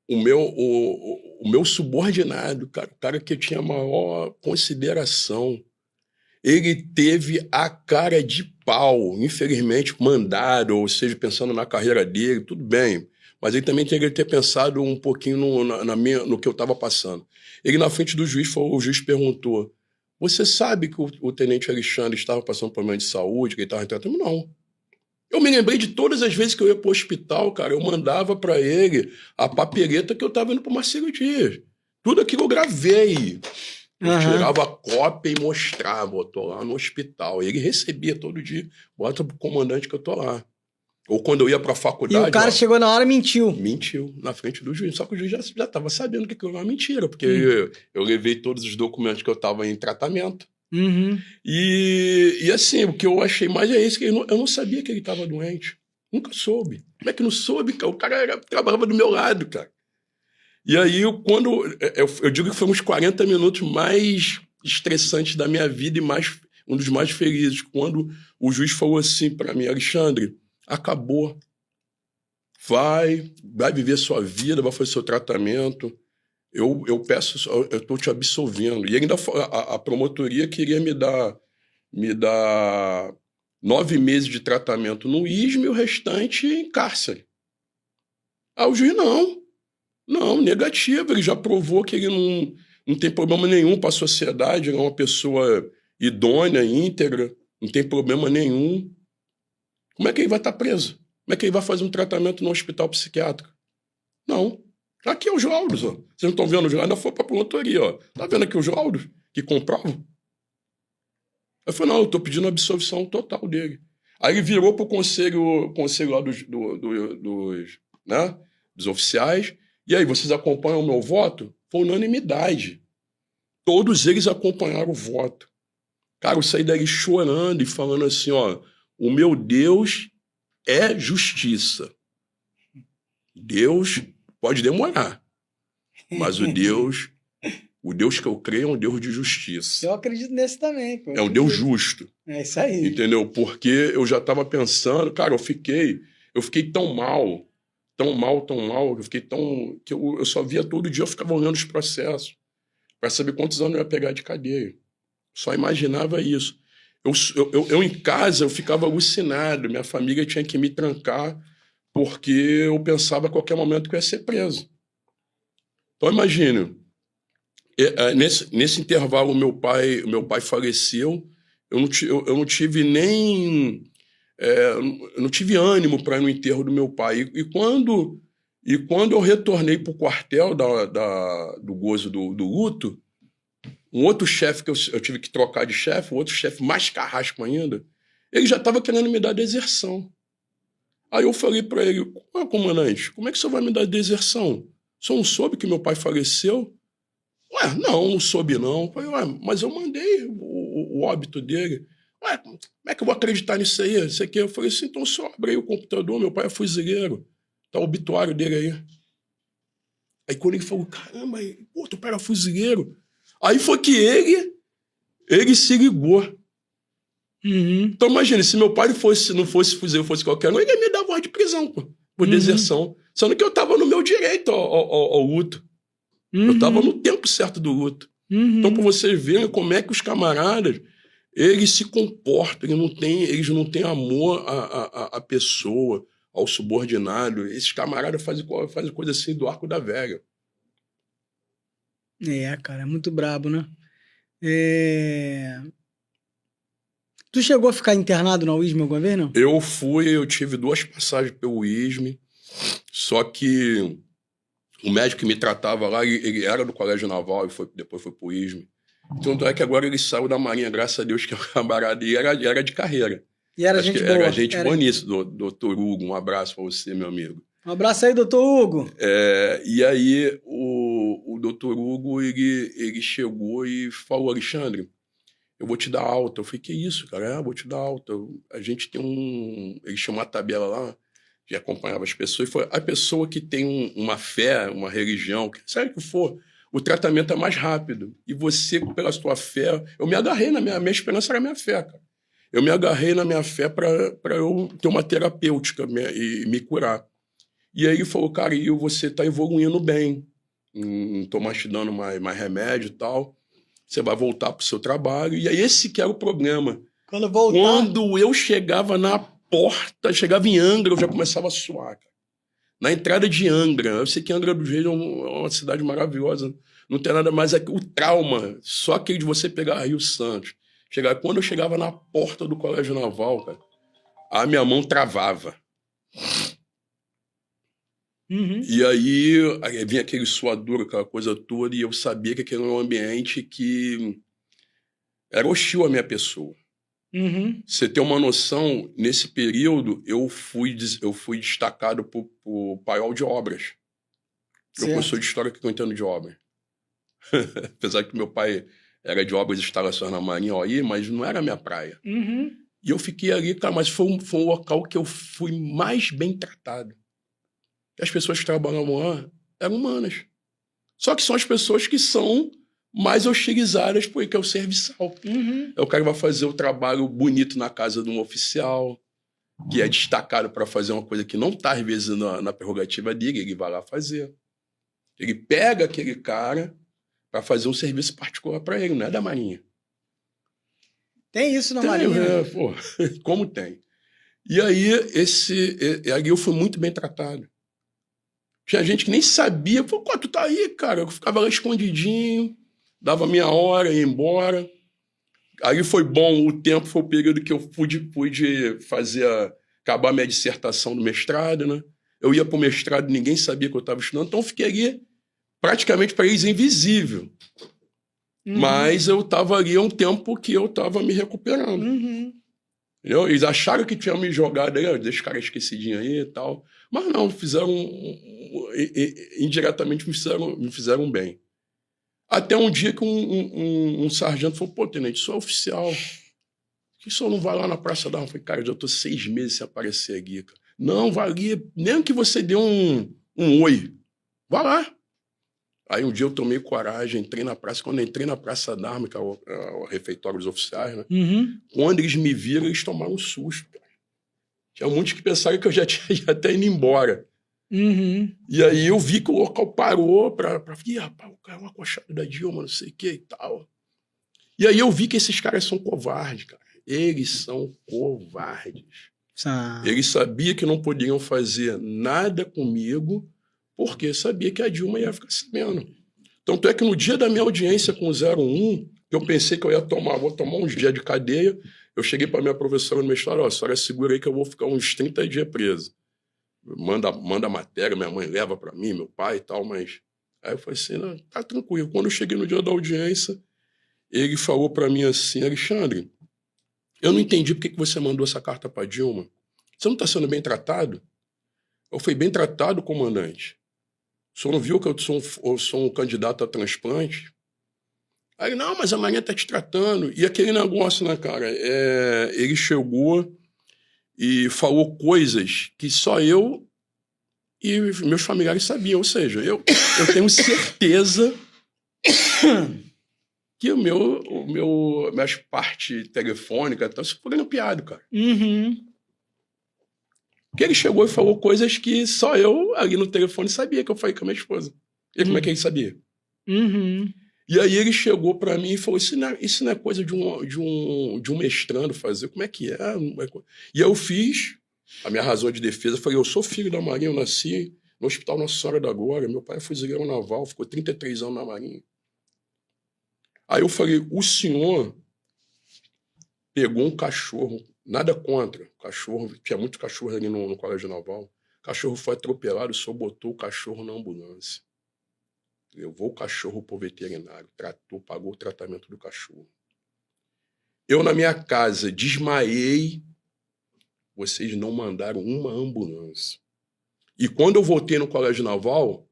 o meu subordinado, cara, o cara que eu tinha maior consideração, ele teve a cara de pau, infelizmente mandado, ou seja, pensando na carreira dele, tudo bem, mas ele também teria que ter pensado um pouquinho no que eu estava passando. Ele, na frente do juiz, o juiz perguntou, você sabe que o tenente Alexandre estava passando por problema de saúde, que ele estava em tratamento? Não. Eu me lembrei de todas as vezes que eu ia para o hospital, cara, eu mandava para ele a papeleta que eu estava indo para uma cirurgia. Tudo aquilo eu gravei. Eu tirava a cópia e mostrava, eu tô lá no hospital. Ele recebia todo dia, bota pro comandante que eu tô lá. Ou quando eu ia pra faculdade... E o cara chegou na hora e mentiu. Mentiu, na frente do juiz. Só que o juiz já tava sabendo que aquilo era uma mentira, porque eu levei todos os documentos que eu tava em tratamento. E assim, o que eu achei mais é isso, que eu não sabia que ele tava doente. Nunca soube. Como é que não soube, cara? O cara trabalhava do meu lado, cara. E aí, quando eu digo que foram os 40 minutos mais estressantes da minha vida e um dos mais felizes, quando o juiz falou assim para mim, Alexandre, acabou. Vai viver sua vida, vai fazer seu tratamento. Eu estou te absolvendo. E ainda a promotoria queria me dar 9 meses de tratamento no ISM e o restante em cárcere. Aí o juiz, não, negativo. Ele já provou que ele não tem problema nenhum para a sociedade, ele é uma pessoa idônea, íntegra, não tem problema nenhum. Como é que ele vai estar preso? Como é que ele vai fazer um tratamento no hospital psiquiátrico? Não. Aqui é os laudos, ó. Vocês não estão vendo os laudos? Ainda foi para a promotoria, ó. Tá vendo aqui os laudos que comprovam? Eu falei, não, eu estou pedindo a absolvição total dele. Aí ele virou para o conselho lá dos oficiais. E aí, vocês acompanham o meu voto? Foi unanimidade. Todos eles acompanharam o voto. Cara, eu saí daí chorando e falando assim, ó, o meu Deus é justiça. Deus pode demorar, mas o Deus que eu creio é um Deus de justiça. Eu acredito nesse também. Pô. É um Deus justo. É isso aí. Entendeu? Porque eu já estava pensando, cara, eu fiquei tão mal, que eu só via todo dia, eu ficava olhando os processos para saber quantos anos eu ia pegar de cadeia. Só imaginava isso. Eu em casa, eu ficava alucinado. Minha família tinha que me trancar porque eu pensava a qualquer momento que eu ia ser preso. Então, imagine, nesse intervalo, meu pai faleceu. Eu não tive nem... eu não tive ânimo para ir no enterro do meu pai. E quando eu retornei para o quartel do gozo do luto, um outro chefe que eu tive que trocar de chefe, um outro chefe mais carrasco ainda, ele já estava querendo me dar deserção. Aí eu falei para ele, comandante, como é que o senhor vai me dar deserção? O senhor não soube que meu pai faleceu? Ué, não soube não. Eu falei, mas eu mandei o óbito dele. Ué, como é que eu vou acreditar nisso aí? Isso aqui? Eu falei assim, então o senhor abre aí o computador, meu pai é fuzileiro. Tá o obituário dele aí. Aí quando ele falou, caramba, pô, teu pai era fuzileiro. Aí foi que ele se ligou. Uhum. Então imagina, se meu pai não fosse fuzileiro, fosse qualquer um, ele ia me dar voz de prisão, pô, por deserção. Sendo que eu tava no meu direito ao luto. Eu tava no tempo certo do luto. Então, para vocês verem como é que os camaradas, eles se comportam, eles não têm amor à pessoa, ao subordinado. Esses camaradas fazem coisa assim do arco da velha. Cara, é muito brabo, né? Tu chegou a ficar internado na UISM alguma vez, não? Eu tive 2 passagens pelo UISM, só que o médico que me tratava lá, ele era do Colégio Naval e depois foi pro UISM. Tanto é que agora ele saiu da Marinha, graças a Deus, que é um camarada, e era de carreira. E era gente boa. Era gente boa nisso, doutor Hugo. Um abraço para você, meu amigo. Um abraço aí, doutor Hugo. E aí, o doutor Hugo, ele chegou e falou, Alexandre, eu vou te dar alta. Eu falei, que isso, cara? Vou te dar alta. A gente tem ele chamou a tabela lá, que acompanhava as pessoas, e foi a pessoa que tem uma fé, uma religião, seja o que for, o tratamento é mais rápido. E você, pela sua fé... Eu me agarrei na minha esperança era a minha fé, cara. Eu me agarrei na minha fé para eu ter uma terapêutica e me curar. E aí ele falou, cara, você está evoluindo bem, não estou mais te dando mais remédio e tal, você vai voltar para o seu trabalho. E aí esse que era o problema. Quando eu chegava na porta, chegava em Angra, eu já começava a suar, cara. Na entrada de Angra, eu sei que Angra dos Reis é uma cidade maravilhosa, não tem nada mais, o trauma, só aquele de você pegar Rio Santos. Quando eu chegava na porta do Colégio Naval, cara, a minha mão travava. E aí vinha aquele suador, aquela coisa toda, e eu sabia que aquele era um ambiente que era hostil à minha pessoa. Você ter uma noção, nesse período, eu fui destacado por paiol de obras. Eu professor de história que eu entendo de obra. Apesar que meu pai era de obras e instalações na Marinha, mas não era a minha praia. E eu fiquei ali, cara, mas foi um local que eu fui mais bem tratado. As pessoas que trabalhavam lá eram humanas. Só que são as pessoas que são mais hostilizadas porque é o serviçal. É o cara que vai fazer o trabalho bonito na casa de um oficial, que é destacado para fazer uma coisa que não está, às vezes, na prerrogativa dele, ele vai lá fazer. Ele pega aquele cara para fazer um serviço particular para ele, não é da Marinha. Tem isso na Marinha? Pô, como tem. E aí, eu fui muito bem tratado. Tinha gente que nem sabia. Falei, pô, tu tá aí, cara? Eu ficava lá escondidinho, dava minha hora, ia embora. Aí foi bom, o tempo foi o período que eu pude acabar minha dissertação do mestrado, né? Eu ia pro mestrado, ninguém sabia que eu estava estudando, então eu fiquei ali praticamente para eles invisível. Mas eu estava ali há um tempo que eu estava me recuperando. Entendeu? Eles acharam que tinham me jogado aí, deixa o cara esquecidinho aí e tal. Mas não, indiretamente me fizeram bem. Até um dia que um sargento falou, pô, tenente, sou oficial. Por que o senhor não vai lá na Praça da Arma? Eu falei, cara, eu já estou 6 meses sem aparecer aqui. Cara. Não, vai ali, nem que você dê um oi. Vai lá. Aí um dia eu tomei coragem, entrei na praça. Quando eu entrei na Praça da Arma, que é o refeitório dos oficiais, né? Quando eles me viram, eles tomaram um susto. Cara. Tinha muitos que pensaram que eu já tinha até ido embora. E aí eu vi que o local parou pra rapaz, o cara é uma acochado da Dilma, não sei o que e tal. E aí eu vi que esses caras são covardes, cara. Eles são covardes. Ah. Eles sabiam que não poderiam fazer nada comigo, porque sabia que a Dilma ia ficar sabendo. Tanto é que no dia da minha audiência com o 01, que eu pensei que eu ia vou tomar uns dias de cadeia, eu cheguei para minha professora no mestrado, a senhora segura aí que eu vou ficar uns 30 dias preso. Manda matéria, minha mãe leva para mim, meu pai e tal, mas... Aí eu falei assim, não, tá tranquilo. Quando eu cheguei no dia da audiência, ele falou para mim assim, Alexandre, eu não entendi por que você mandou essa carta para Dilma. Você não está sendo bem tratado? Eu fui bem tratado, comandante. O senhor não viu que eu sou um candidato a transplante? Aí, não, mas a Marinha está te tratando. E aquele negócio, né, cara? Ele chegou e falou coisas que só eu e meus familiares sabiam. Ou seja, eu tenho certeza que minhas partes telefônicas estão se grampeado, cara. Uhum. Porque ele chegou e falou coisas que só eu, ali no telefone, sabia que eu falei com a minha esposa. E como é que ele sabia? Uhum. E aí ele chegou para mim e falou, isso não é coisa de um mestrando fazer, como é que é? E eu fiz a minha razão de defesa, falei, eu sou filho da Marinha, eu nasci no Hospital Nossa Senhora da Glória, meu pai é fuzileiro naval, ficou 33 anos na Marinha. Aí eu falei, o senhor pegou um cachorro, nada contra, cachorro, tinha muito cachorro ali no Colégio Naval, o cachorro foi atropelado, o senhor botou o cachorro na ambulância. Levou o cachorro pro veterinário, pagou o tratamento do cachorro. Eu, na minha casa, desmaiei, vocês não mandaram uma ambulância. E quando eu voltei no Colégio Naval,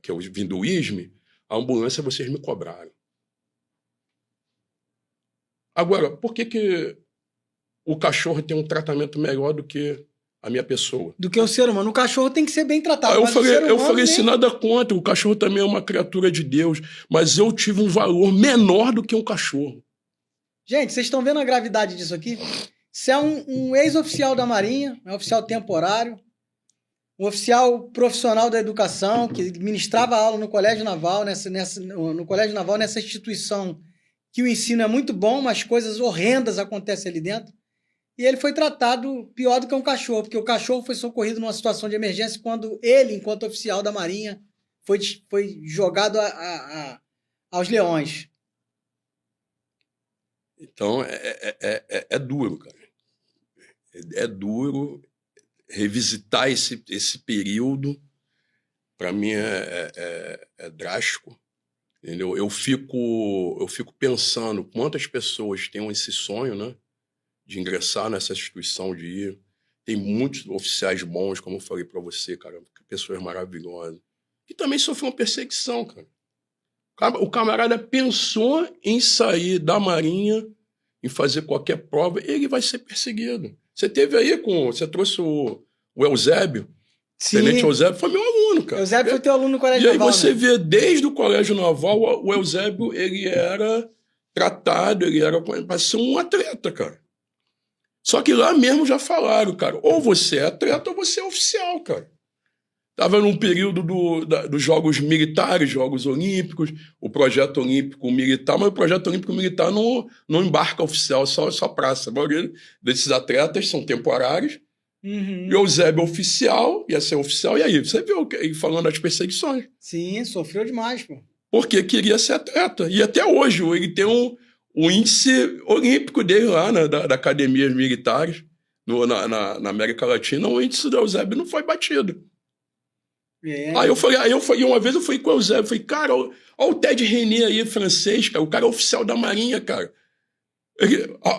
que eu vim do ISME, a ambulância vocês me cobraram. Agora, por que o cachorro tem um tratamento melhor do que a minha pessoa? Do que o ser humano. O cachorro tem que ser bem tratado. Eu falei assim, nada contra, o cachorro também é uma criatura de Deus, mas eu tive um valor menor do que um cachorro. Gente, vocês estão vendo a gravidade disso aqui? Isso é um ex-oficial da Marinha, um oficial temporário, um oficial profissional da educação, que ministrava aula no Colégio Naval, no Colégio Naval, nessa instituição que o ensino é muito bom, mas coisas horrendas acontecem ali dentro. E ele foi tratado pior do que um cachorro, porque o cachorro foi socorrido numa situação de emergência quando ele, enquanto oficial da Marinha, foi jogado aos leões. Então, é duro, cara. É duro revisitar esse período. Para mim é drástico. Entendeu? Eu fico pensando quantas pessoas têm esse sonho, né, de ingressar nessa instituição, de ir. Tem muitos oficiais bons, como eu falei para você, cara, pessoas maravilhosas. E também sofreu uma perseguição, cara. O camarada pensou em sair da Marinha, em fazer qualquer prova, ele vai ser perseguido. Você teve aí você trouxe o Eusébio. Sim. Tenente Eusébio foi meu aluno, cara. Eusébio foi teu aluno no Colégio Naval. E aí você vê, desde o Colégio Naval, o Eusébio, ele era tratado, ele era para ser um atleta, cara. Só que lá mesmo já falaram, cara, ou você é atleta ou você é oficial, cara. Estava num período dos Jogos Militares, Jogos Olímpicos, o projeto olímpico militar, mas o projeto olímpico militar não embarca oficial, só praça. A maioria desses atletas são temporários. Uhum. E o Eusébio oficial, ia ser oficial, e aí? Você viu ele falando das perseguições. Sim, sofreu demais, pô. Porque queria ser atleta. E até hoje, ele tem o índice olímpico dele lá, né, da academias militares, na América Latina, o índice do Eusébio não foi batido. Aí uma vez eu fui com o Eusébio, falei, cara, olha o Ted Renier aí, francês, cara, o cara é oficial da Marinha, cara.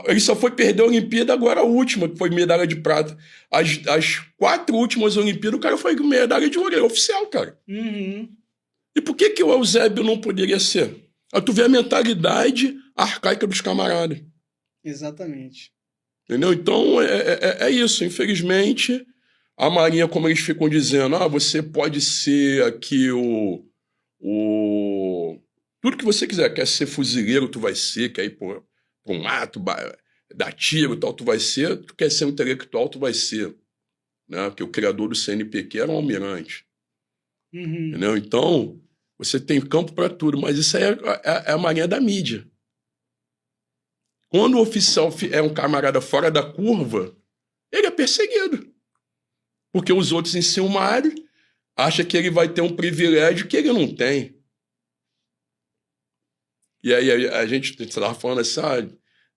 Ele só foi perder a Olimpíada agora a última, que foi medalha de prata. As 4 últimas Olimpíadas, o cara foi medalha de ouro, ele é oficial, cara. Uhum. E por que o Eusébio não poderia ser? Aí tu vê a mentalidade arcaica dos camaradas. Exatamente. Entendeu? Então, é isso. Infelizmente, a Marinha, como eles ficam dizendo, você pode ser aqui tudo que você quiser. Quer ser fuzileiro, tu vai ser. Quer ir para um mato, dar tiro e tal, tu vai ser. Tu quer ser um intelectual, tu vai ser. Né? Porque o criador do CNPq era um almirante. Uhum. Entendeu? Então, você tem campo para tudo. Mas isso aí é a Marinha da mídia. Quando o oficial é um camarada fora da curva, ele é perseguido. Porque os outros enciumados acham que ele vai ter um privilégio que ele não tem. E aí a gente estava falando assim,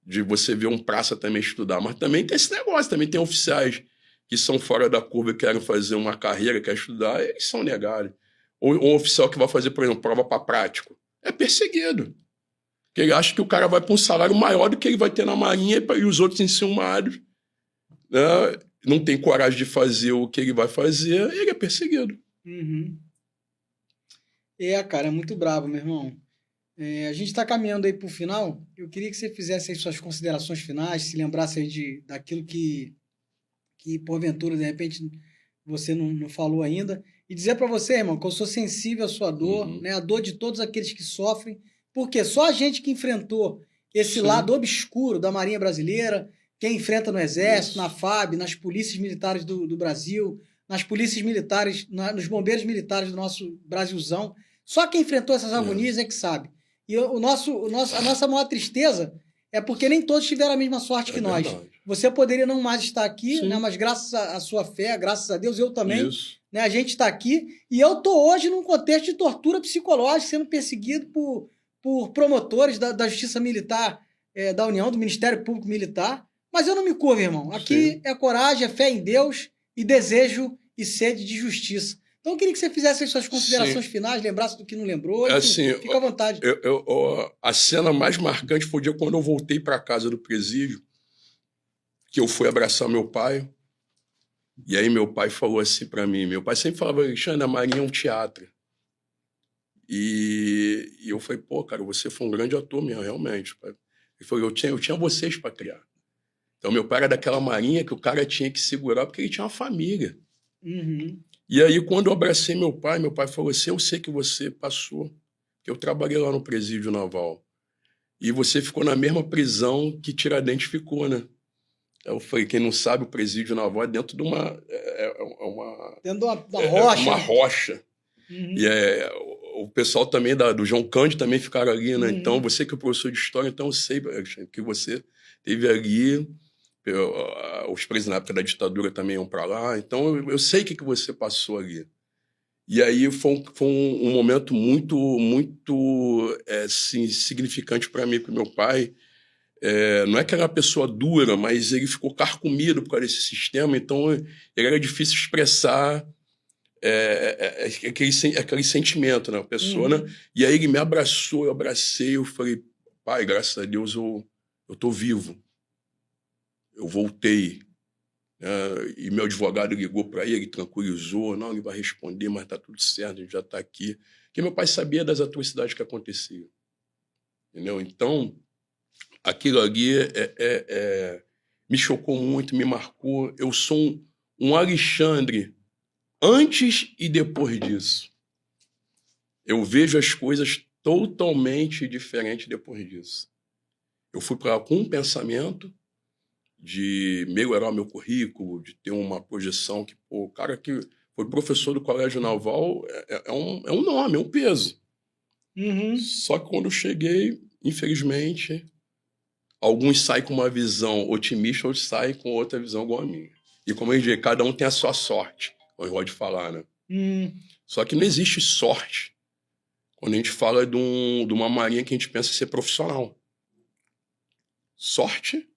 de você ver um praça também estudar, mas também tem esse negócio, também tem oficiais que são fora da curva e querem fazer uma carreira, querem estudar, eles são negados. Ou um oficial que vai fazer, por exemplo, prova para prático, é perseguido. Porque ele acha que o cara vai para um salário maior do que ele vai ter na Marinha e os outros enciumados, né, não tem coragem de fazer o que ele vai fazer, ele é perseguido. Uhum. Cara, é muito brabo, meu irmão. A gente está caminhando aí para o final. Eu queria que você fizesse aí suas considerações finais, se lembrasse aí daquilo que porventura, de repente, você não falou ainda. E dizer para você, irmão, que eu sou sensível à sua dor, né, a dor de todos aqueles que sofrem, porque só a gente que enfrentou esse lado obscuro da Marinha Brasileira, quem enfrenta no Exército, na FAB, nas polícias militares do Brasil, nas polícias militares, nos bombeiros militares do nosso Brasilzão, só quem enfrentou essas agonias é que sabe. E a nossa maior tristeza é porque nem todos tiveram a mesma sorte que nós. Verdade. Você poderia não mais estar aqui, né, mas graças à sua fé, graças a Deus, eu também, né, a gente está aqui. E eu estou hoje num contexto de tortura psicológica, sendo perseguido por promotores da Justiça Militar da União, do Ministério Público Militar. Mas eu não me curvo, irmão. Aqui é coragem, é fé em Deus e desejo e sede de justiça. Então eu queria que você fizesse as suas considerações finais, lembrasse do que não lembrou. Enfim, assim, fica à vontade. A cena mais marcante foi o dia quando eu voltei para casa do presídio, que eu fui abraçar meu pai. E aí meu pai falou assim para mim, meu pai sempre falava, Alexandre, a Marinha é um teatro. E eu falei, pô, cara, você foi um grande ator mesmo, realmente. Ele falou, eu tinha vocês para criar. Então meu pai era daquela Marinha que o cara tinha que segurar porque ele tinha uma família. Uhum. E aí, quando eu abracei meu pai falou assim, eu sei que você passou, que eu trabalhei lá no presídio naval. E você ficou na mesma prisão que Tiradentes ficou, né? Eu falei, quem não sabe, o presídio naval é dentro de uma... dentro de uma rocha. Uma rocha. Uhum. E o pessoal também do João Cândido também ficaram ali, né? Uhum. Então, você que é professor de história, então eu sei que você teve ali... Os presos na época da ditadura também iam para lá, então eu sei o que você passou ali. E aí foi um momento muito, muito assim, significante para mim, porque meu pai não é que era uma pessoa dura, mas ele ficou carcomido por causa desse sistema, então ele era difícil expressar aquele sentimento, né? A pessoa, né? E aí ele me abraçou, eu abracei, eu falei, pai, graças a Deus eu tô vivo. Eu voltei, e meu advogado ligou para ele tranquilizou, não, ele vai responder, mas está tudo certo, a gente já está aqui. Porque meu pai sabia das atrocidades que aconteciam. Entendeu? Então, aquilo ali me chocou muito, me marcou. Eu sou um Alexandre antes e depois disso. Eu vejo as coisas totalmente diferentes depois disso. Eu fui para lá com um pensamento de melhorar o meu currículo, de ter uma projeção que, pô, o cara que foi professor do Colégio Naval é um nome, é um peso. Uhum. Só que quando eu cheguei, infelizmente, alguns saem com uma visão otimista, outros saem com outra visão igual a minha. E como eu disse, cada um tem a sua sorte, como eu gosto de falar, né? Só que não existe sorte quando a gente fala de uma marinha que a gente pensa ser profissional. Sorte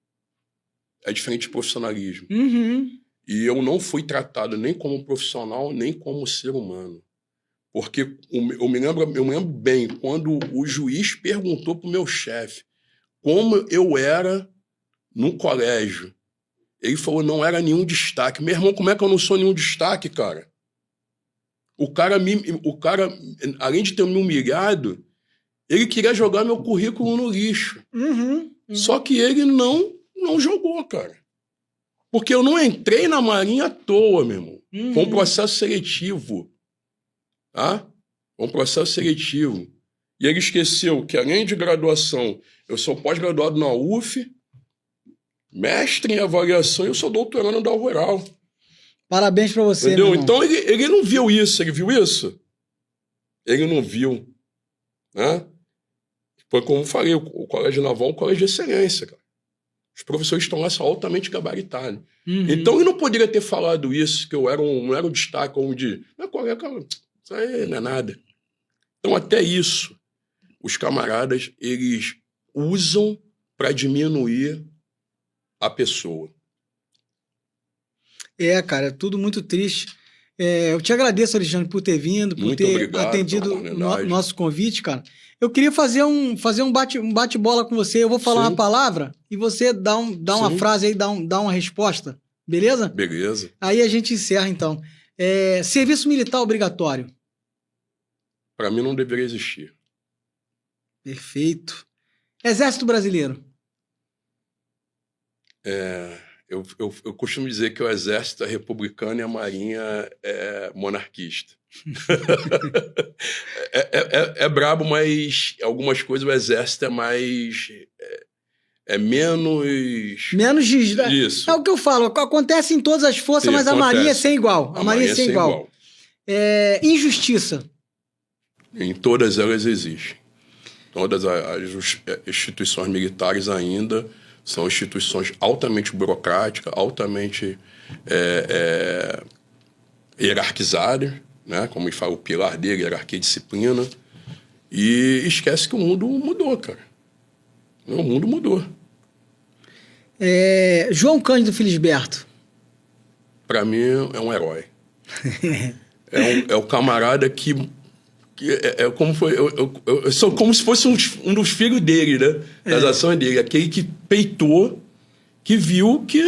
é diferente de profissionalismo. Uhum. E eu não fui tratado nem como profissional, nem como ser humano. Porque eu me lembro bem, quando o juiz perguntou para o meu chefe como eu era no colégio. Ele falou, não era nenhum destaque. Meu irmão, como é que eu não sou nenhum destaque, cara? O cara, além de ter me humilhado, ele queria jogar meu currículo no lixo. Uhum. Só que ele não jogou, cara. Porque eu não entrei na Marinha à toa, meu irmão. Foi um processo seletivo. Tá? Foi um processo seletivo. E ele esqueceu que, além de graduação, eu sou pós-graduado na UF, mestre em avaliação e eu sou doutorando da Rural. Parabéns pra você, entendeu? Meu irmão. Então ele não viu isso. Ele viu isso? Ele não viu. Né? Foi como eu falei, o Colégio Naval é um colégio de excelência, cara. Os professores estão lá são altamente gabaritados. Uhum. Então, eu não poderia ter falado isso, que eu não era um destaque, como de... Isso aí não é nada. Então, até isso, os camaradas, eles usam para diminuir a pessoa. Cara, é tudo muito triste. Eu te agradeço, Alexandre, por ter vindo, por Muito ter obrigado atendido pela oportunidade. nosso convite, cara. Eu queria fazer um bate-bola com você. Eu vou falar Sim. uma palavra e você dá uma Sim. frase aí, dá uma resposta. Beleza? Beleza. Aí a gente encerra, então. Serviço militar obrigatório. Para mim, não deveria existir. Perfeito. Exército Brasileiro. Eu costumo dizer que o Exército é republicano e a Marinha é monarquista. é brabo, mas algumas coisas o Exército é mais... É menos... Menos de... Isso. É o que eu falo. Acontece em todas as forças, Sim, mas a Marinha é sem igual. A Marinha é sem igual. Injustiça. Em todas elas existem. Todas as instituições militares ainda são instituições altamente burocráticas, altamente hierarquizadas, né? Como fala o pilar dele, hierarquia e disciplina. E esquece que o mundo mudou, cara. O mundo mudou. João Cândido Felisberto. Para mim, é um herói. É o camarada que como foi, eu sou como se fosse um dos filhos dele, né? Das ações dele. Aquele que peitou, que viu que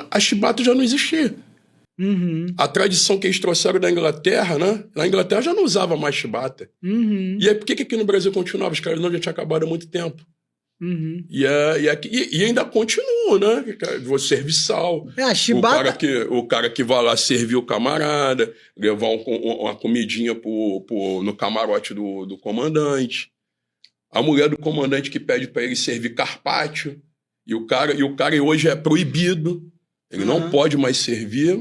a chibata já não existia. Uhum. A tradição que eles trouxeram da Inglaterra, né? Na Inglaterra já não usava mais chibata. Uhum. E aí, por que aqui no Brasil continuava? Os caras não já tinham acabado há muito tempo. Uhum. E ainda continua, né? O serviçal. A chibata... O cara que vai lá servir o camarada, levar uma comidinha no camarote do comandante. A mulher do comandante que pede para ele servir carpaccio. E o cara hoje é proibido. Ele não pode mais servir.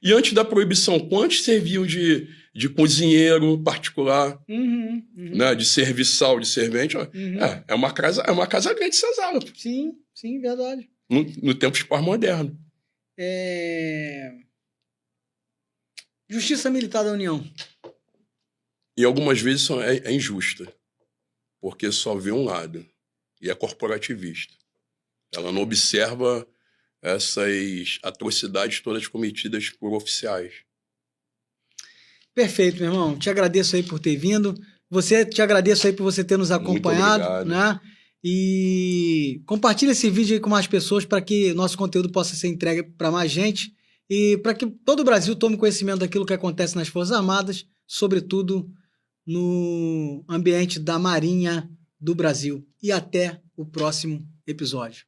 E antes da proibição, quantos serviam de cozinheiro particular, né? De serviçal, de servente? É uma casa grande senzala. Sim, verdade. No tempo pós-moderno. Justiça Militar da União. E algumas vezes é injusta, porque só vê um lado, e é corporativista. Ela não observa essas atrocidades todas cometidas por oficiais. Perfeito, meu irmão. Te agradeço aí por ter vindo. Te agradeço aí por você ter nos acompanhado. Muito obrigado. Né? E compartilha esse vídeo aí com mais pessoas para que nosso conteúdo possa ser entregue para mais gente e para que todo o Brasil tome conhecimento daquilo que acontece nas Forças Armadas, sobretudo no ambiente da Marinha do Brasil. E até o próximo episódio.